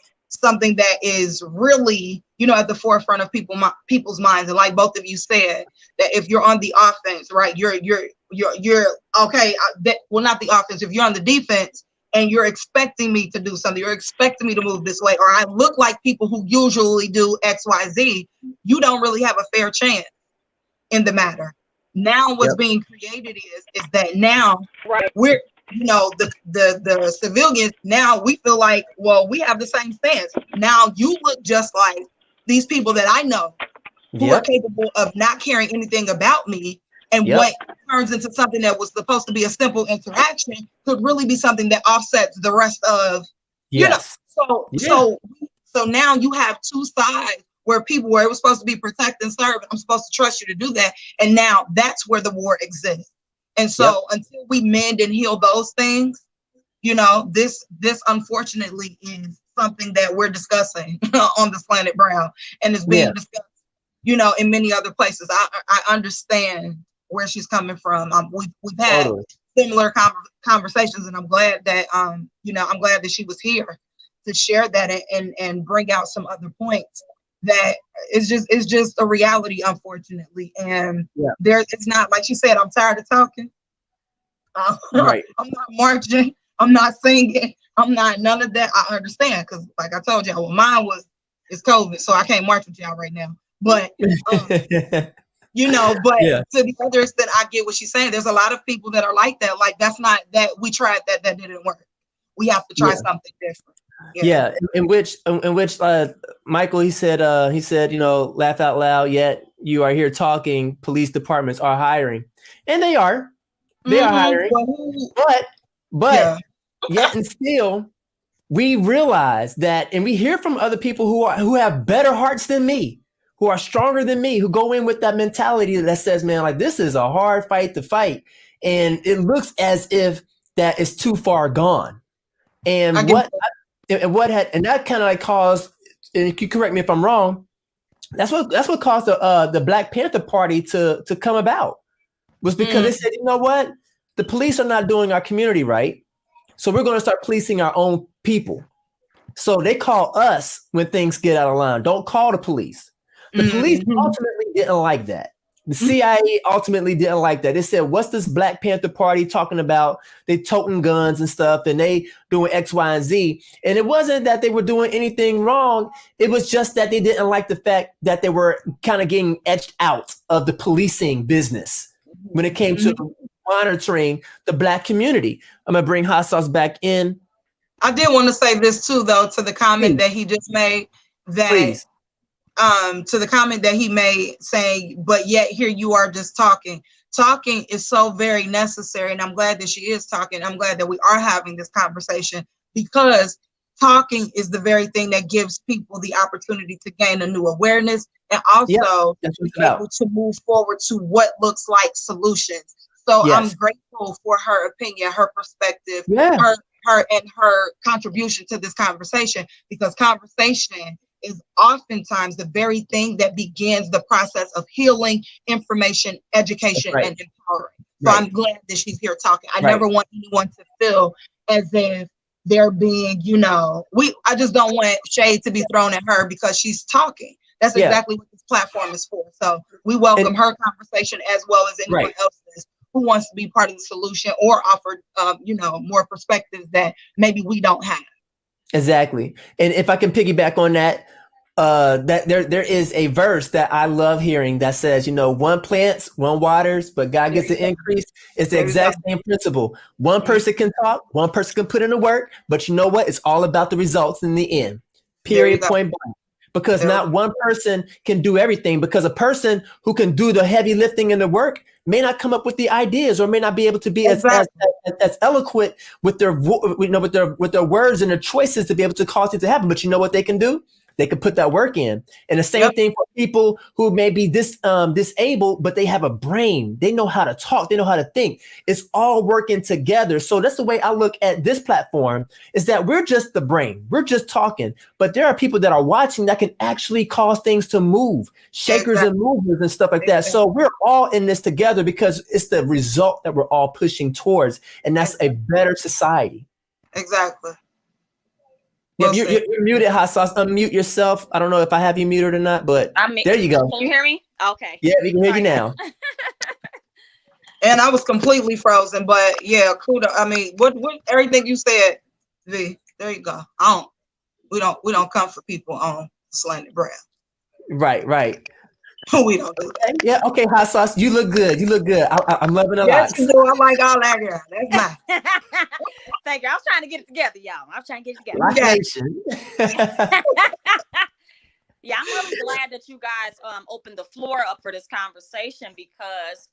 S2: really, at the forefront of people's minds. And like both of you said, that if you're on the offense, right, you're okay. Not the offense. If you're on the defense and you're expecting me to do something, you're expecting me to move this way, or I look like people who usually do X, Y, Z, you don't really have a fair chance in the matter. Now what's being created is that now we're, the civilians, now we feel like, well, we have the same stance. Now you look just like these people that I know who are capable of not caring anything about me. And what turns into something that was supposed to be a simple interaction could really be something that offsets the rest of, So now you have two sides where it was supposed to be protect and serve. I'm supposed to trust you to do that. And now that's where the war exists. And so until we mend and heal those things, this unfortunately is something that we're discussing on the Slanted Brown, and is being discussed, in many other places. I understand where she's coming from. We've had similar conversations, and I'm glad that I'm glad that she was here to share that and bring out some other points. That is just a reality, unfortunately. And it's not, like she said, I'm tired of talking. I'm not marching. I'm not singing. I'm not none of that. I understand, because like I told y'all, mine is COVID, so I can't march with y'all right now. But but to the other extent, I get what she's saying. There's a lot of people that are like that. Like, that's not that we tried that didn't work. We have to try something different.
S1: In which Michael, he said, laugh out loud, yet you are here talking, police departments are hiring. And they are hiring, but yet and still we realize that, and we hear from other people who have better hearts than me, who are stronger than me, who go in with that mentality that says, man, like, this is a hard fight to fight. And it looks as if that is too far gone. And that kind of like caused, and you correct me if I'm wrong, that's what caused the Black Panther Party to come about, was because they said, you know what, the police are not doing our community right, so we're going to start policing our own people. So they call us when things get out of line. Don't call the police. The police ultimately didn't like that. The CIA ultimately didn't like that. They said, what's this Black Panther Party talking about? They toting guns and stuff, and they doing X, Y, and Z. And it wasn't that they were doing anything wrong. It was just that they didn't like the fact that they were kind of getting etched out of the policing business when it came to monitoring the Black community. I'm going to bring Hot Sauce back in.
S2: I did want to say this too, though, to the comment that he just made, that to the comment that he made saying, but yet here you are just talking. Talking is so very necessary, and I'm glad that she is talking. I'm glad that we are having this conversation, because talking is the very thing that gives people the opportunity to gain a new awareness, and also be able to move forward to what looks like solutions. So I'm grateful for her opinion, her perspective, her contribution to this conversation, because conversation is oftentimes the very thing that begins the process of healing, information, education, and empowering. So I'm glad that she's here talking. I never want anyone to feel as if they're being, I just don't want shade to be thrown at her because she's talking. That's exactly what this platform is for. So we welcome her conversation as well as anyone else's who wants to be part of the solution or offer, more perspectives that maybe we don't have.
S1: Exactly. And if I can piggyback on that, that there is a verse that I love hearing that says, one plants, one waters, but God gets the increase. It's the exact same principle. One person can talk, one person can put in the work, but you know what? It's all about the results in the end. Period, point blank. Because not one person can do everything, because a person who can do the heavy lifting and the work may not come up with the ideas, or may not be able to be as eloquent with their with their words and their choices to be able to cause it to happen. But you know what they can do? They can put that work in. And the same thing for people who may be disabled, but they have a brain. They know how to talk. They know how to think. It's all working together. So that's the way I look at this platform, is that we're just the brain. We're just talking. But there are people that are watching that can actually cause things to move, shakers and movers and stuff like that. So we're all in this together because it's the result that we're all pushing towards. And that's a better society.
S2: Exactly.
S1: Yeah, you're muted, Hot Sauce. Unmute yourself. I don't know if I have you muted or not, but there you go.
S5: Can you hear me? Okay.
S1: Yeah, we can hear you now.
S2: And I was completely frozen, but yeah, kudos. I mean, what everything you said, V. There you go. We don't come for people on Slanted Brow.
S1: Right.
S2: We don't do that.
S1: Yeah, okay, Hot Sauce. You look good. I'm loving a lot.
S2: Yes, you do. I like all that, girl. That's nice.
S5: Thank you. I was trying to get it together, y'all. Yeah, I'm really glad that you guys opened the floor up for this conversation, because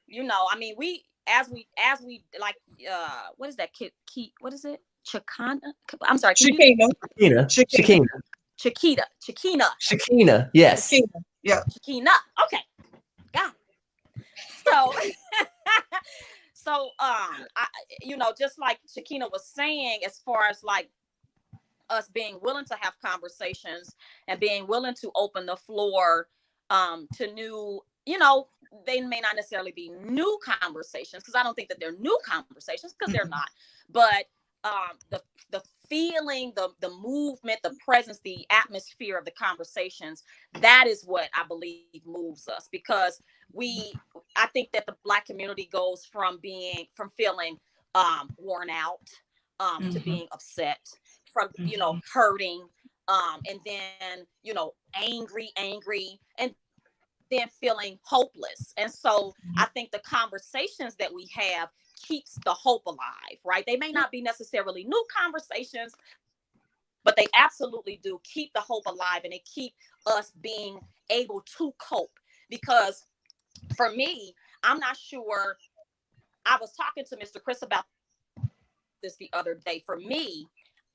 S5: I mean, as we like what is that kid? What is it? Chicana? I'm sorry.
S2: Shakina.
S1: Yes.
S2: Shakina. Yeah.
S5: Shakina. Okay. Got it. So, just like Shakina was saying, as far as like us being willing to have conversations and being willing to open the floor to new, they may not necessarily be new conversations, because I don't think that they're new conversations, because they're not. But the feeling, the movement, the presence, the atmosphere of the conversations, that is what I believe moves us, because I think that the Black community goes from feeling worn out to being upset, from hurting, and then angry, and then feeling hopeless. And so I think the conversations that we have keeps the hope alive, right? They may not be necessarily new conversations, but they absolutely do keep the hope alive, and they keep us being able to cope. Because for me, I'm not sure, I was talking to Mr. Chris about this the other day. For me,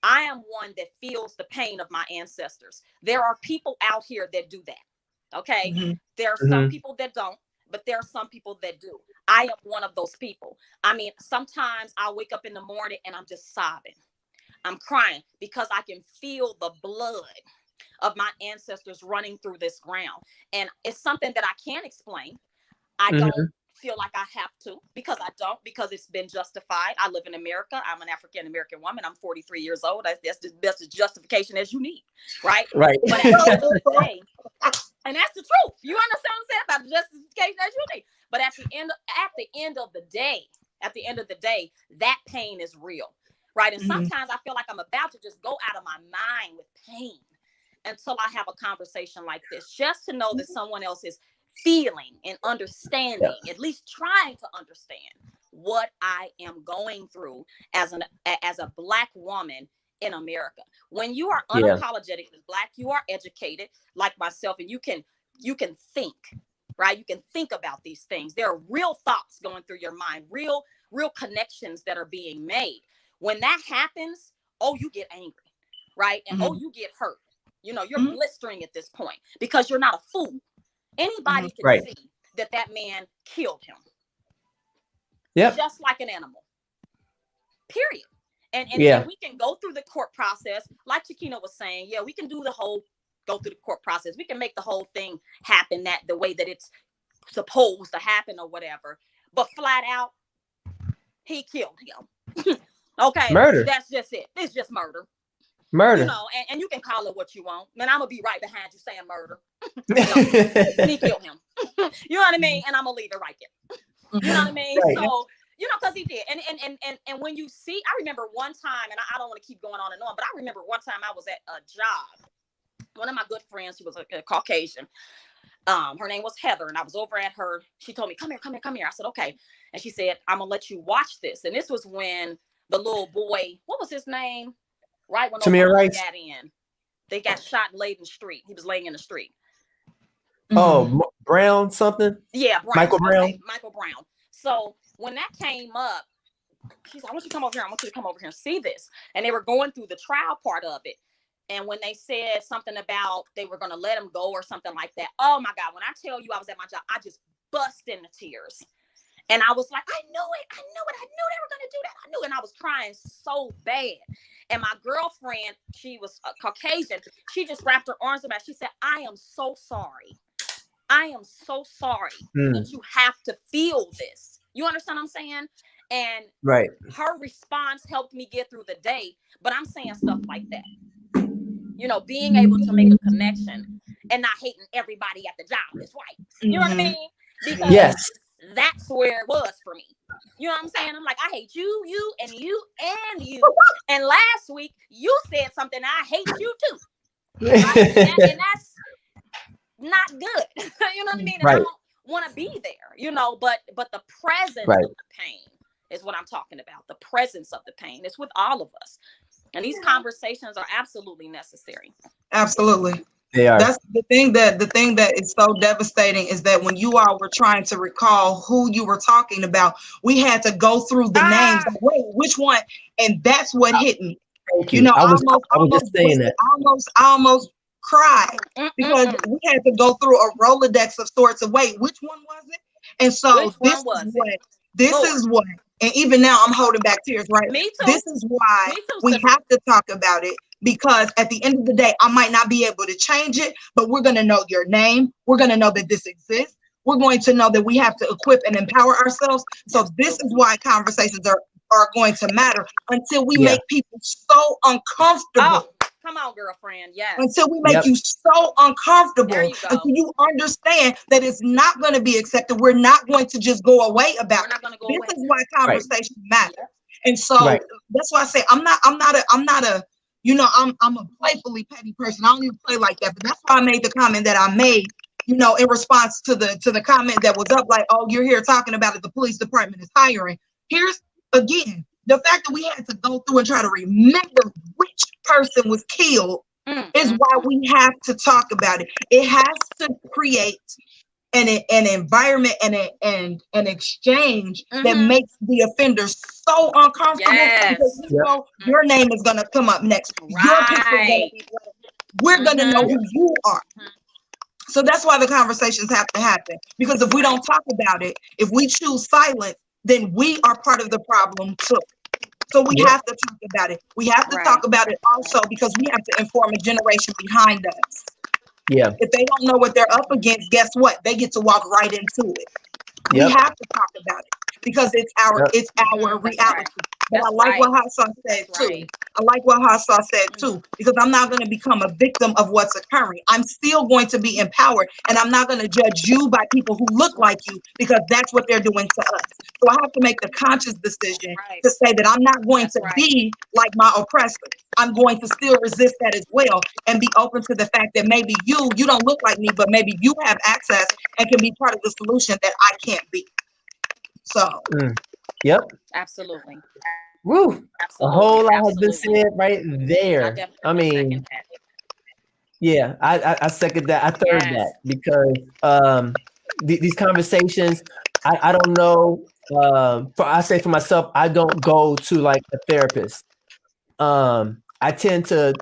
S5: I am one that feels the pain of my ancestors. There are people out here that do that. Okay. There are some people that don't, but there are some people that do. I am one of those people. I mean, sometimes I wake up in the morning and I'm just sobbing. I'm crying because I can feel the blood of my ancestors running through this ground. And it's something that I can't explain. I don't feel like I have to, because it's been justified. I live in America. I'm an African-American woman. I'm 43 years old. That's the best justification as you need. Right.
S1: Right.
S5: But at the end of the day, and that's the truth. You understand what I'm saying about the justification as you need. But at the end of the day, that pain is real. Right. And sometimes I feel like I'm about to just go out of my mind with pain until I have a conversation like this, just to know that someone else is feeling and understanding, at least trying to understand what I am going through as a Black woman in America. When you are unapologetically Black, you are educated like myself, and you can think, right? You can think about these things. There are real thoughts going through your mind, real connections that are being made. When that happens, you get angry, right? And you get hurt. You're blistering at this point because you're not a fool. Anybody can see that man killed him. Just like an animal. Period. And we can go through the court process, like Chiquina was saying. Yeah, we can go through the court process. We can make the whole thing happen the way that it's supposed to happen or whatever. But flat out, he killed him. Okay,
S1: murder.
S5: That's just it. It's just murder.
S1: Murder.
S5: And you can call it what you want. Man, I'm gonna be right behind you saying murder. He killed him. You know what I mean? And I'm gonna leave it right there. You know what I mean?
S1: Right.
S5: So, you know, because he did. And when you see, I remember one time, and I don't want to keep going on and on, but I remember one time I was at a job. One of my good friends, who was a Caucasian, her name was Heather, and I was over at her. She told me, come here. I said, okay. And she said, I'm gonna let you watch this. And this was when the little boy, what was his name? Right when
S1: Tamir Rice
S5: got in, they got shot and laid in the street. He was laying in the street.
S1: Oh, Brown something?
S5: Yeah, Brown.
S1: Michael Brown.
S5: Okay, Michael Brown. So when that came up, she said, I want you to come over here. I want you to come over here and see this. And they were going through the trial part of it. And when they said something about they were going to let him go or something like that, oh my God, when I tell you I was at my job, I just bust into tears. And I was like, I knew it. I knew they were going to do that. I knew it. And I was crying so bad. And my girlfriend, she was a Caucasian. She just wrapped her arms around. She said, I am so sorry. I am so sorry that you have to feel this. You understand what I'm saying? And
S1: right.
S5: Her response helped me get through the day. But I'm saying stuff like that. You know, being able to make a connection and not hating everybody at the job is right. You know what I mean? Because that's where it was for me. You know what I'm saying? I'm like, I hate you, and you, and you. And last week, you said something, I hate you too. Right? and that's not good. You know what I mean? And I don't want to be there, you know, but the presence of the pain is what I'm talking about. The presence of the pain is with all of us. And these conversations are absolutely necessary.
S2: Absolutely.
S1: They are.
S2: That's the thing that is so devastating is that when you all were trying to recall who you were talking about, we had to go through the names. Like, wait, which one? And that's what hit me.
S1: Thank you.
S2: You know,
S1: I was just saying that.
S2: I almost cried because we had to go through a Rolodex of sorts of, wait, which one was it? And so this is what, and even now I'm holding back tears, right?
S5: Me too.
S2: This is why we have to talk about it, because at the end of the day, I might not be able to change it, but we're going to know your name. We're going to know that this exists. We're going to know that we have to equip and empower ourselves. So this is why conversations are going to matter until we make people so uncomfortable.
S5: Oh, come on, girlfriend. Yes.
S2: Until we make you so uncomfortable, until you understand that it's not going to be accepted. We're not going to just go away about it. This is why conversations matter. And so that's why I say I'm not a you know, I'm a playfully petty person. I don't even play like that. But that's why I made the comment that I made, you know, in response to the comment that was up, like, oh, you're here talking about it, the police department is hiring. Here's again the fact that we had to go through and try to remember which person was killed is why we have to talk about it. It has to create an environment and an exchange that makes the offender so uncomfortable because you know your name is gonna come up next. Your picture is gonna be we're gonna know who you are. So that's why the conversations have to happen. Because if we don't talk about it, if we choose silence, then we are part of the problem too. So we have to talk about it. We have to talk about it also because we have to inform a generation behind us. Yeah. If they don't know what they're up against, guess what? They get to walk right into it. We have to talk about it because it's our reality. But I like what Hassan said too. I like what Hassan said too, because I'm not going to become a victim of what's occurring. I'm still going to be empowered, and I'm not going to judge you by people who look like you because that's what they're doing to us. So I have to make the conscious decision to say that I'm not going to be like my oppressor. I'm going to still resist that as well and be open to the fact that maybe you don't look like me, but maybe you have access and can be part of the solution that I can't be. So,
S5: absolutely.
S1: Woo! A whole lot has been said right there. I mean, I second that. I third that because these conversations, I don't know. I say for myself, I don't go to like a therapist. I tend to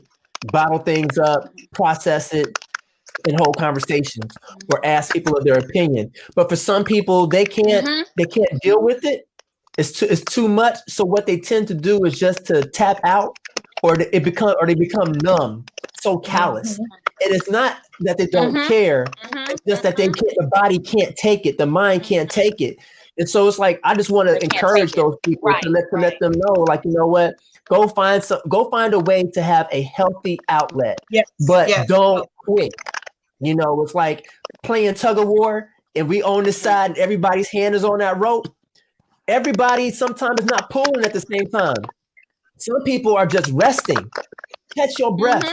S1: bottle things up, process it, and hold conversations or ask people of their opinion. But for some people, they can't deal with it. It's too much. So what they tend to do is just to tap out, or they become numb, so callous. And it's not that they don't care. It's just that the body can't take it, the mind can't take it. And so it's like I just want to encourage those people to let them know, like, you know what, go find a way to have a healthy outlet, but don't quit. You know, it's like playing tug of war. and we on this side and everybody's hand is on that rope, everybody sometimes is not pulling at the same time. Some people are just resting. Catch your breath.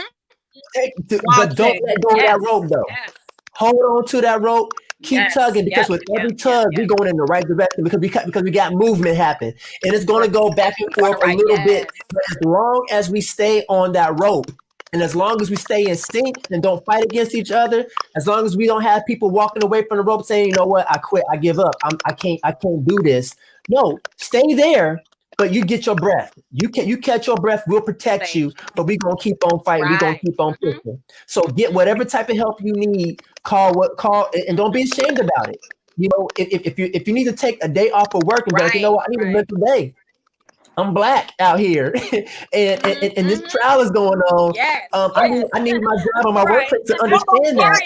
S1: But don't let go of that rope though.
S5: Yes.
S1: Hold on to that rope. Keep tugging, because with every tug, we're going in the right direction because we got movement happen, and it's going to go back and forth a little bit. But as long as we stay on that rope, and as long as we stay in sync and don't fight against each other, as long as we don't have people walking away from the rope saying, "You know what? I quit. I give up. I can't do this." No, stay there. But you get your breath. You catch your breath. We'll protect you. But we're gonna keep on fighting. We're gonna keep on pushing. So get whatever type of help you need. Call, and don't be ashamed about it. You know, if you need to take a day off of work and be like, you know what, I need a mental day. I'm Black out here, and this trial is going on. I need my job on my workplace to understand that.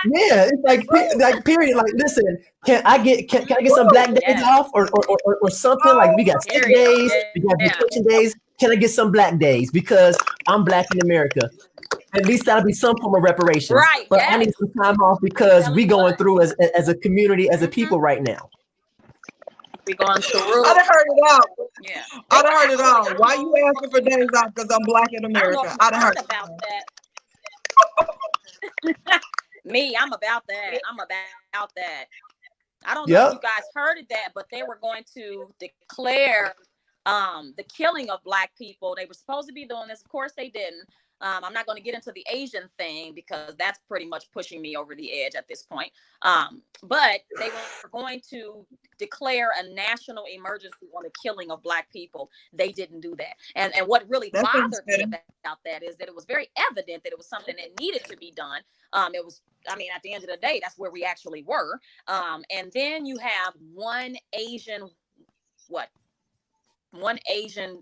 S1: Yeah, it's like period. Like, listen, can I get some Black days off or something? Like, we got sick days, we got vacation days. Can I get some Black days because I'm Black in America? At least that'll be some form of reparations. Right. But I need some time off because we going through as a community, as a people right now.
S5: We going through.
S2: I done heard it all. Yeah. I done heard it all. Why you asking for days off? Because I'm Black in America. I done heard
S5: about that. Me, I'm about that. I'm about that. I don't know if you guys heard of that, but they were going to declare the killing of Black people. They were supposed to be doing this. Of course, they didn't. I'm not going to get into the Asian thing because that's pretty much pushing me over the edge at this point. But they were going to declare a national emergency on the killing of Black people. They didn't do that. And what really bothered me about that is that it was very evident that it was something that needed to be done. It was, I mean, at the end of the day, that's where we actually were. And then you have one Asian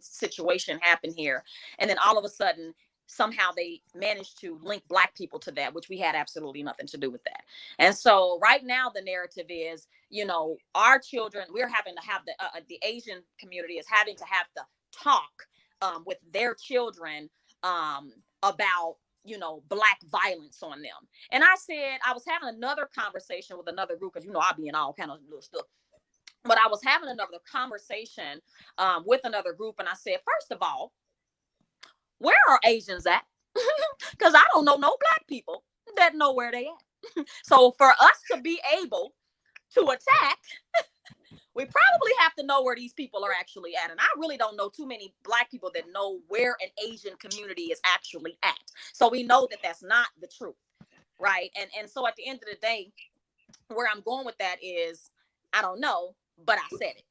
S5: situation happen here. And then all of a sudden, somehow they managed to link Black people to that, which we had absolutely nothing to do with that. And so right now the narrative is, you know, our children, we're having to have the Asian community is having to have to talk with their children about, you know, Black violence on them. And I said, I was having another conversation with another group, because, you know, I'll be in all kind of little stuff. But I was having another conversation with another group. And I said, first of all, where are Asians at? Because I don't know no Black people that know where they at. So for us to be able to attack, we probably have to know where these people are actually at. And I really don't know too many Black people that know where an Asian community is actually at. So we know that that's not the truth, right? And so at the end of the day, where I'm going with that is, I don't know, but I said it.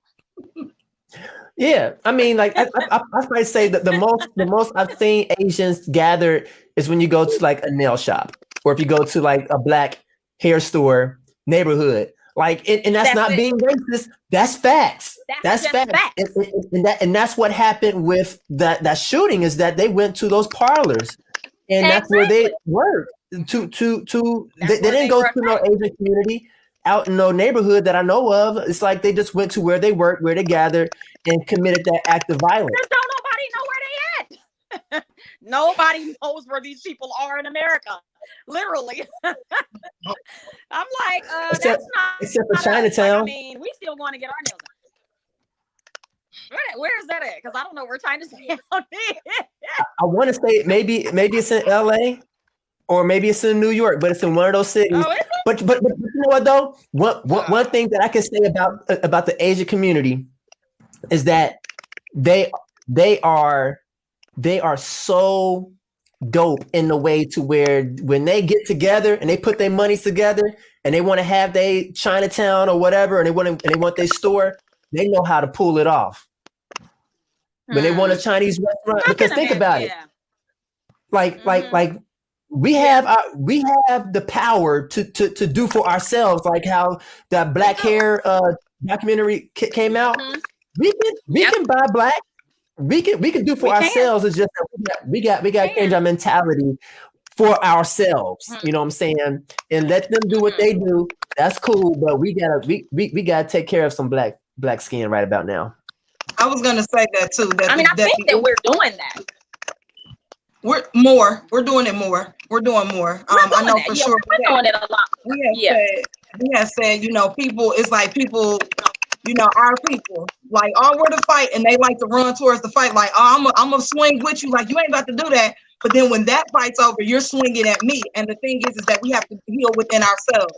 S1: Yeah, I mean, like I might say that the most I've seen Asians gathered is when you go to like a nail shop, or if you go to like a Black hair store neighborhood. Like, and that's not being racist. That's facts. That's facts. And that's what happened with that shooting, is that they went to those parlors, and that's where they worked. They didn't go to no Asian community out in no neighborhood that I know of. It's like they just went to where they worked, where they gathered, and committed that act of violence.
S5: Just don't nobody know where they at. Nobody knows where these people are in America. Literally. I'm like, except
S1: for Chinatown.
S5: Like, I mean, we still want to get our nails done. Where is that at? Because I don't know where Chinatown is.
S1: I want to say maybe it's in LA. Or maybe it's in New York, but it's in one of those cities.
S5: Oh, is it?
S1: But you know what though? One thing that I can say about the Asian community is that they are so dope in the way to where when they get together and they put their monies together and they want to have their Chinatown or whatever, and they want their store, they know how to pull it off. When they want a Chinese restaurant, because think about it, like we have the power to do for ourselves, like how that Black hair documentary came out. We can buy Black. We can do for ourselves. It's just that we got to change our mentality for ourselves. You know what I'm saying? And let them do what they do. That's cool, but we gotta take care of some black skin right about now.
S2: I was gonna say that too.
S5: I think that we're doing that.
S2: We're doing it more. We're doing more. I know for sure.
S5: We're doing it a lot.
S2: We have said we have said, people, it's like people, our people, like, all we're to fight, and they like to run towards the fight, like, oh, I'm gonna swing with you, like, you ain't about to do that. But then when that fight's over, you're swinging at me. And the thing is that we have to heal within ourselves.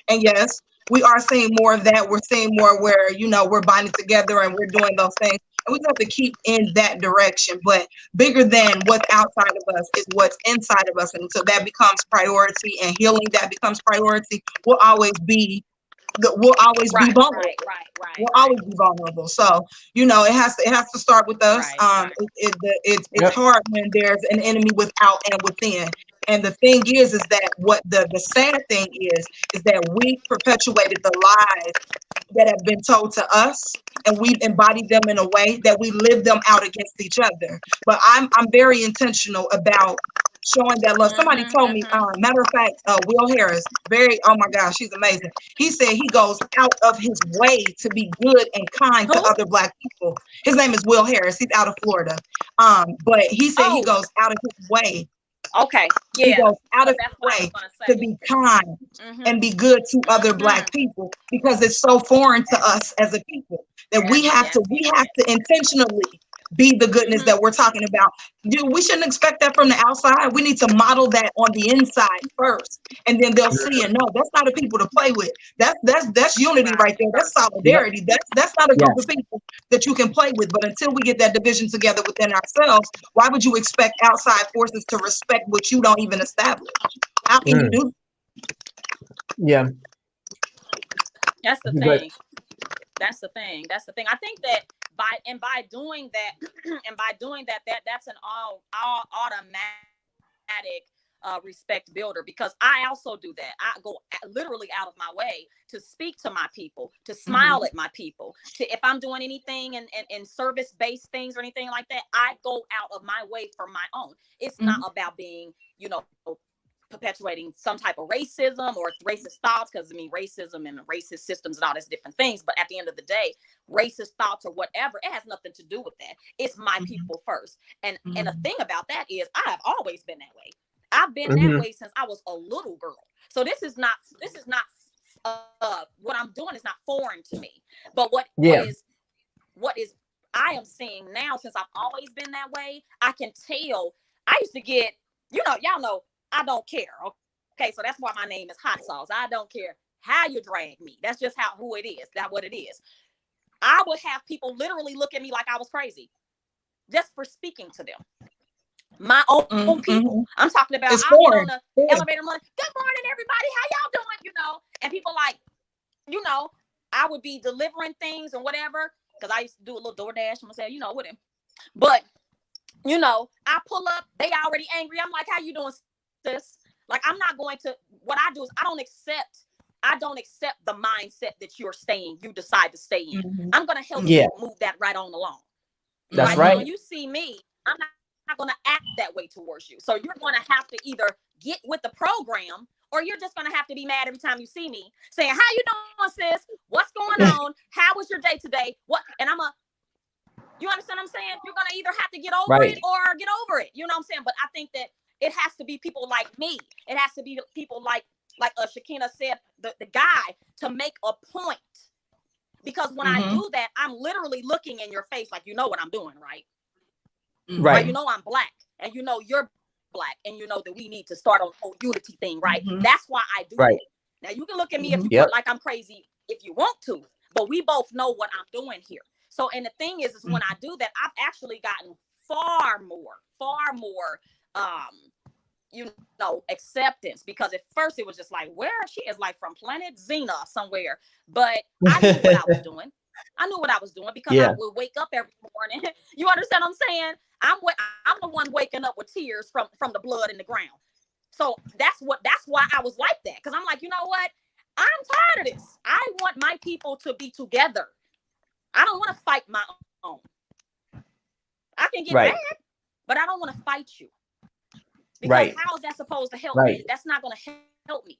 S2: And yes, we are seeing more of that. We're seeing more where, we're binding together and we're doing those things. And we have to keep in that direction. But bigger than what's outside of us is what's inside of us. And until that becomes priority and healing that becomes priority, we'll always be vulnerable. We'll always be vulnerable. So, it has to start with us. It's hard when there's an enemy without and within. And the thing is that what the sad thing is that we perpetuated the lies that have been told to us, and we've embodied them in a way that we live them out against each other. But I'm very intentional about showing that love. Somebody told me, matter of fact, Will Harris, oh my gosh, she's amazing. He said he goes out of his way to be good and kind to other Black people. His name is Will Harris. He's out of Florida. But he said he goes out of his way.
S5: Okay. Yeah.
S2: He goes out of his way to be kind and be good to other Black people, because it's so foreign to us as a people that we have to intentionally be the goodness that we're talking about. We shouldn't expect that from the outside. We need to model that on the inside first, and then they'll see it. No, that's not a people to play with. That's unity right there. That's solidarity. That's not a group of people that you can play with. But until we get that division together within ourselves, why would you expect outside forces to respect what you don't even establish? How can you do?
S1: Yeah,
S5: that's the thing. That's the thing. I think that by doing that, that's an all automatic respect builder, because I also do that. I go literally out of my way to speak to my people, to smile at my people, if I'm doing anything in service-based things or anything like that, I go out of my way for my own. It's not about being, perpetuating some type of racism or racist thoughts, because racism and racist systems and all these different things. But at the end of the day, racist thoughts or whatever, it has nothing to do with that. It's my people first. And the thing about that is, I have always been that way. I've been that way since I was a little girl. So this is not what I'm doing is not foreign to me. But what is I am seeing now, since I've always been that way, I can tell. I used to get, y'all know, I don't care. Okay, so that's why my name is Hot Sauce. I don't care how you drag me. That's just who it is. That's what it is. I would have people literally look at me like I was crazy just for speaking to them. My own people. I'm talking about. I'll get on the elevator. Like, good morning, everybody. How y'all doing? And people like, I would be delivering things and whatever, because I used to do a little DoorDash myself, with him. But I pull up, they already angry. I'm like, how you doing, sis? Like, I'm not going to. What I do is I don't accept the mindset that you decide to stay in. I'm gonna help you move that right on along.
S1: That's right.
S5: When you see me, I'm not going to act that way towards you. So you're going to have to either get with the program, or you're just going to have to be mad every time you see me saying, how you doing, sis? What's going on? How was your day today? And you understand what I'm saying? You're going to either have to get over it or get over it. You know what I'm saying? But I think that it has to be people like me. It has to be people like Shakina said, the guy, to make a point. Because when I do that, I'm literally looking in your face like, what I'm doing, right? Right. I'm Black, and you're Black, and that we need to start on the whole unity thing, right? That's why I do it. Now you can look at me if you feel like I'm crazy if you want to, but we both know what I'm doing here. So, and the thing is when I do that, I've actually gotten far more acceptance, because at first it was just like, where she is, like from planet Xena somewhere. But I knew what I was doing. Because I would wake up every morning. You understand what I'm saying? I'm the one waking up with tears from the blood in the ground. So that's why I was like that. Because I'm like, you know what? I'm tired of this. I want my people to be together. I don't want to fight my own. I can get mad, but I don't want to fight you. Because how is that supposed to help me? That's not going to help me.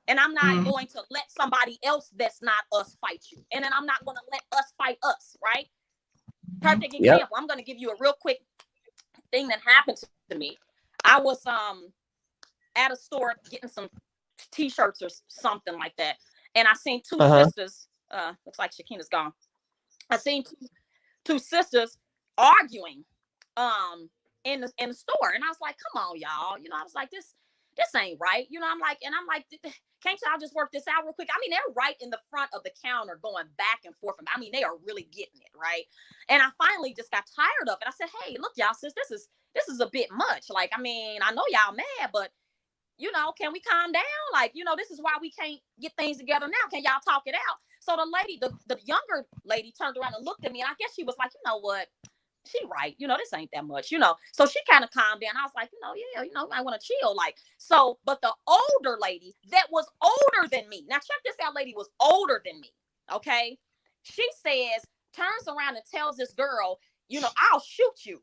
S5: And I'm not going to let somebody else that's not us fight you. And then I'm not going to let us fight us, right? Perfect example. I'm going to give you a real quick thing that happened to me. I was at a store getting some t-shirts or something like that. And I seen two sisters. Looks like Shakina's gone. I seen two sisters arguing in the store, and I was like, come on, y'all. You know, I was like, this ain't right. You know, I'm like, can't y'all just work this out real quick? I mean, they're right in the front of the counter going back and forth. I mean, they are really getting it, right? And I finally just got tired of it. I said, hey, look, y'all, sis, this is a bit much. Like, I mean, I know y'all mad, but you know, can we calm down? Like, you know, this is why we can't get things together now. Can y'all talk it out? So the lady, the younger lady turned around and looked at me, and I guess she was like, you know what? She right. You know, this ain't that much, you know. So she kind of calmed down. I was like, you know, yeah, you know, I want to chill. Like, so, but the older lady that was older than me. Now, check this out, lady was older than me. Okay. She says, turns around and tells this girl, you know, I'll shoot you.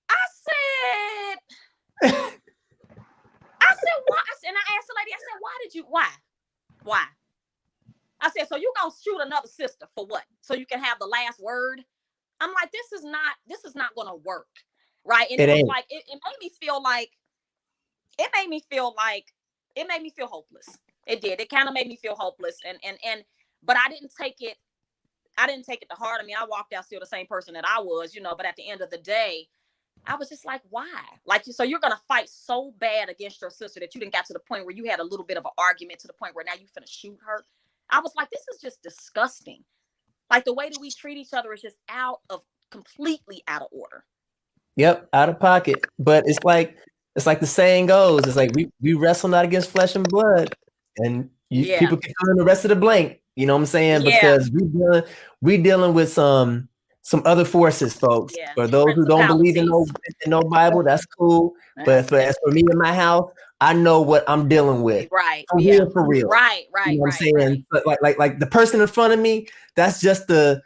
S5: I said, what? And I asked the lady, I said, why? I said, so you gonna shoot another sister for what? So you can have the last word? I'm like, this is not gonna work, right? And it was like, it made me feel hopeless. It did. It kind of made me feel hopeless, but I didn't take it to heart. I mean, I walked out still the same person that I was, you know. But at the end of the day, I was just like, why? Like, so you're gonna fight so bad against your sister that you didn't get to the point where you had a little bit of an argument to the point where now you finna shoot her. I was like, this is just disgusting. Like, the way that we treat each other is just completely out of order.
S1: Yep, out of pocket. But it's like the saying goes, it's like we wrestle not against flesh and blood, and people can fill in the rest of the blank. You know what I'm saying? Yeah. Because we dealing with some other forces, folks. Yeah. For those who don't believe in no Bible, that's cool. But as for me and my house, I know what I'm dealing with.
S5: Right.
S1: For real.
S5: Right.
S1: You know what I'm saying? But like the person in front of me, that's just the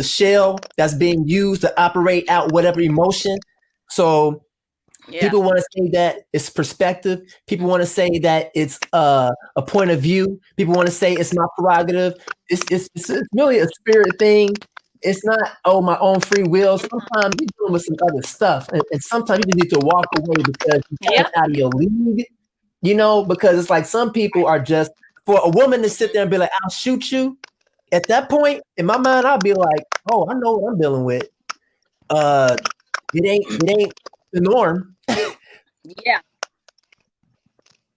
S1: shell that's being used to operate out whatever emotion. So people want to say that it's perspective. People want to say that it's a point of view. People want to say it's my prerogative. It's really a spirit thing. It's not, my own free will. Sometimes you're dealing with some other stuff. And sometimes you need to walk away because you're out of your league, you know, because it's like some people are just, for a woman to sit there and be like, I'll shoot you. At that point, in my mind, I'll be like, oh, I know what I'm dealing with. It ain't the norm.
S5: Yeah.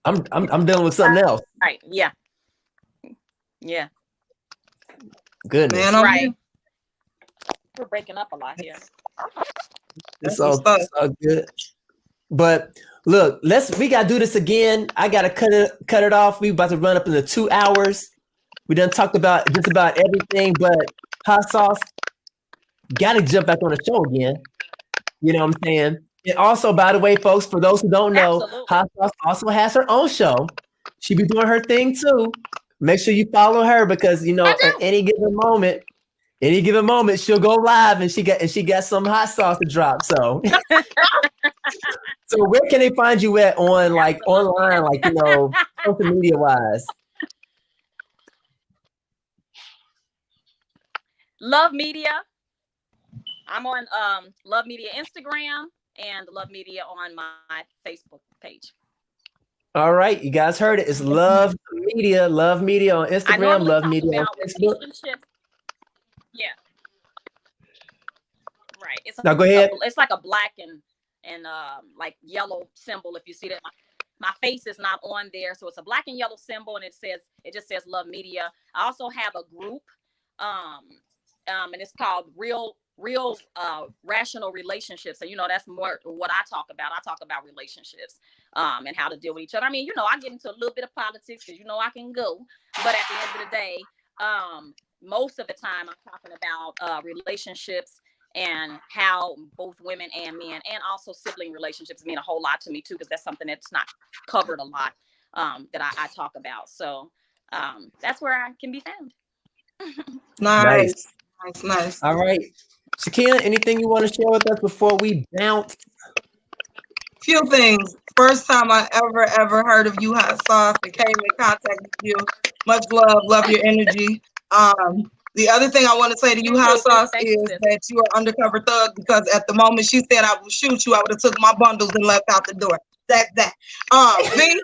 S1: I'm dealing with something else.
S5: Right. Yeah. Yeah.
S1: Goodness.
S2: Man,
S5: right. We're breaking up a lot here.
S1: It's all good. But look, we gotta do this again. I gotta cut it off. We about to run up into 2 hours. We done talked about just about everything, but hot sauce gotta jump back on the show again. You know what I'm saying? And also, by the way, folks, for those who don't know, Hot Sauce also has her own show. She be doing her thing too. Make sure you follow her because you know at any given moment, she'll go live and she got some hot sauce to drop. So, so where can they find you at online, like you know, social media wise?
S5: Love Media. I'm on Love Media Instagram and Love Media on my Facebook page.
S1: All right, you guys heard it. It's Love Media on Instagram, Love Media on Facebook.
S5: Yeah. Right.
S1: Now go ahead.
S5: It's like a black and like yellow symbol. If you see that, my face is not on there, so it's a black and yellow symbol, and it just says Love Media. I also have a group, and it's called Real Rational Relationships. And you know, that's more what I talk about. I talk about relationships and how to deal with each other. I mean, you know, I get into a little bit of politics because you know I can go, but at the end of the day, most of the time I'm talking about relationships and how both women and men and also sibling relationships mean a whole lot to me too, because that's something that's not covered a lot that I talk about. So that's where I can be found.
S2: Nice.
S1: All right. Shakina, anything you want to share with us before we bounce?
S2: Few things. First time I ever heard of you, Hot Sauce, and came in contact with you. Much love your energy. The other thing I want to say to you, Hot Sauce, is that you are undercover thug, because at the moment she said I will shoot you, I would have took my bundles and left out the door. that. V,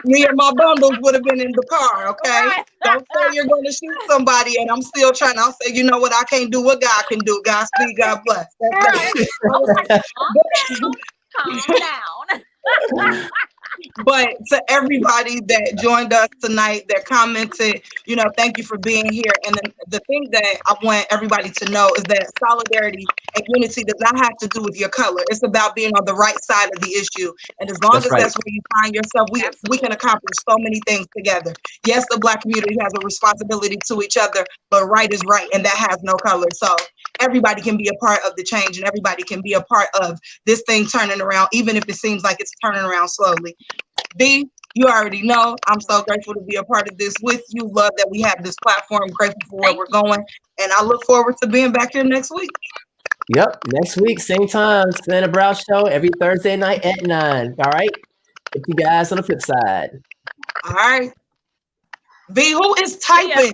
S2: me and my bundles would have been in the car, okay?
S5: Right.
S2: Don't say you're going to shoot somebody and I'm still trying. I'll say, you know what? I can't do what God can do. Godspeed, God bless. That's that.
S5: Calm down.
S2: But to everybody that joined us tonight, that commented, thank you for being here. And the thing that I want everybody to know is that solidarity and unity does not have to do with your color. It's about being on the right side of the issue. And as long as that's where you find yourself, we can accomplish so many things together. Yes, the Black community has a responsibility to each other, but right is right, and that has no color. So everybody can be a part of the change, and everybody can be a part of this thing turning around, even if it seems like it's turning around slowly. B, you already know, I'm so grateful to be a part of this with you. Love that we have this platform. Grateful for where we're going. And I look forward to being back here next week.
S1: Yep. Next week, same time, Slanted Brow Show, every Thursday night at 9. All right. Thank you guys on the flip side.
S2: All right. V, who is typing?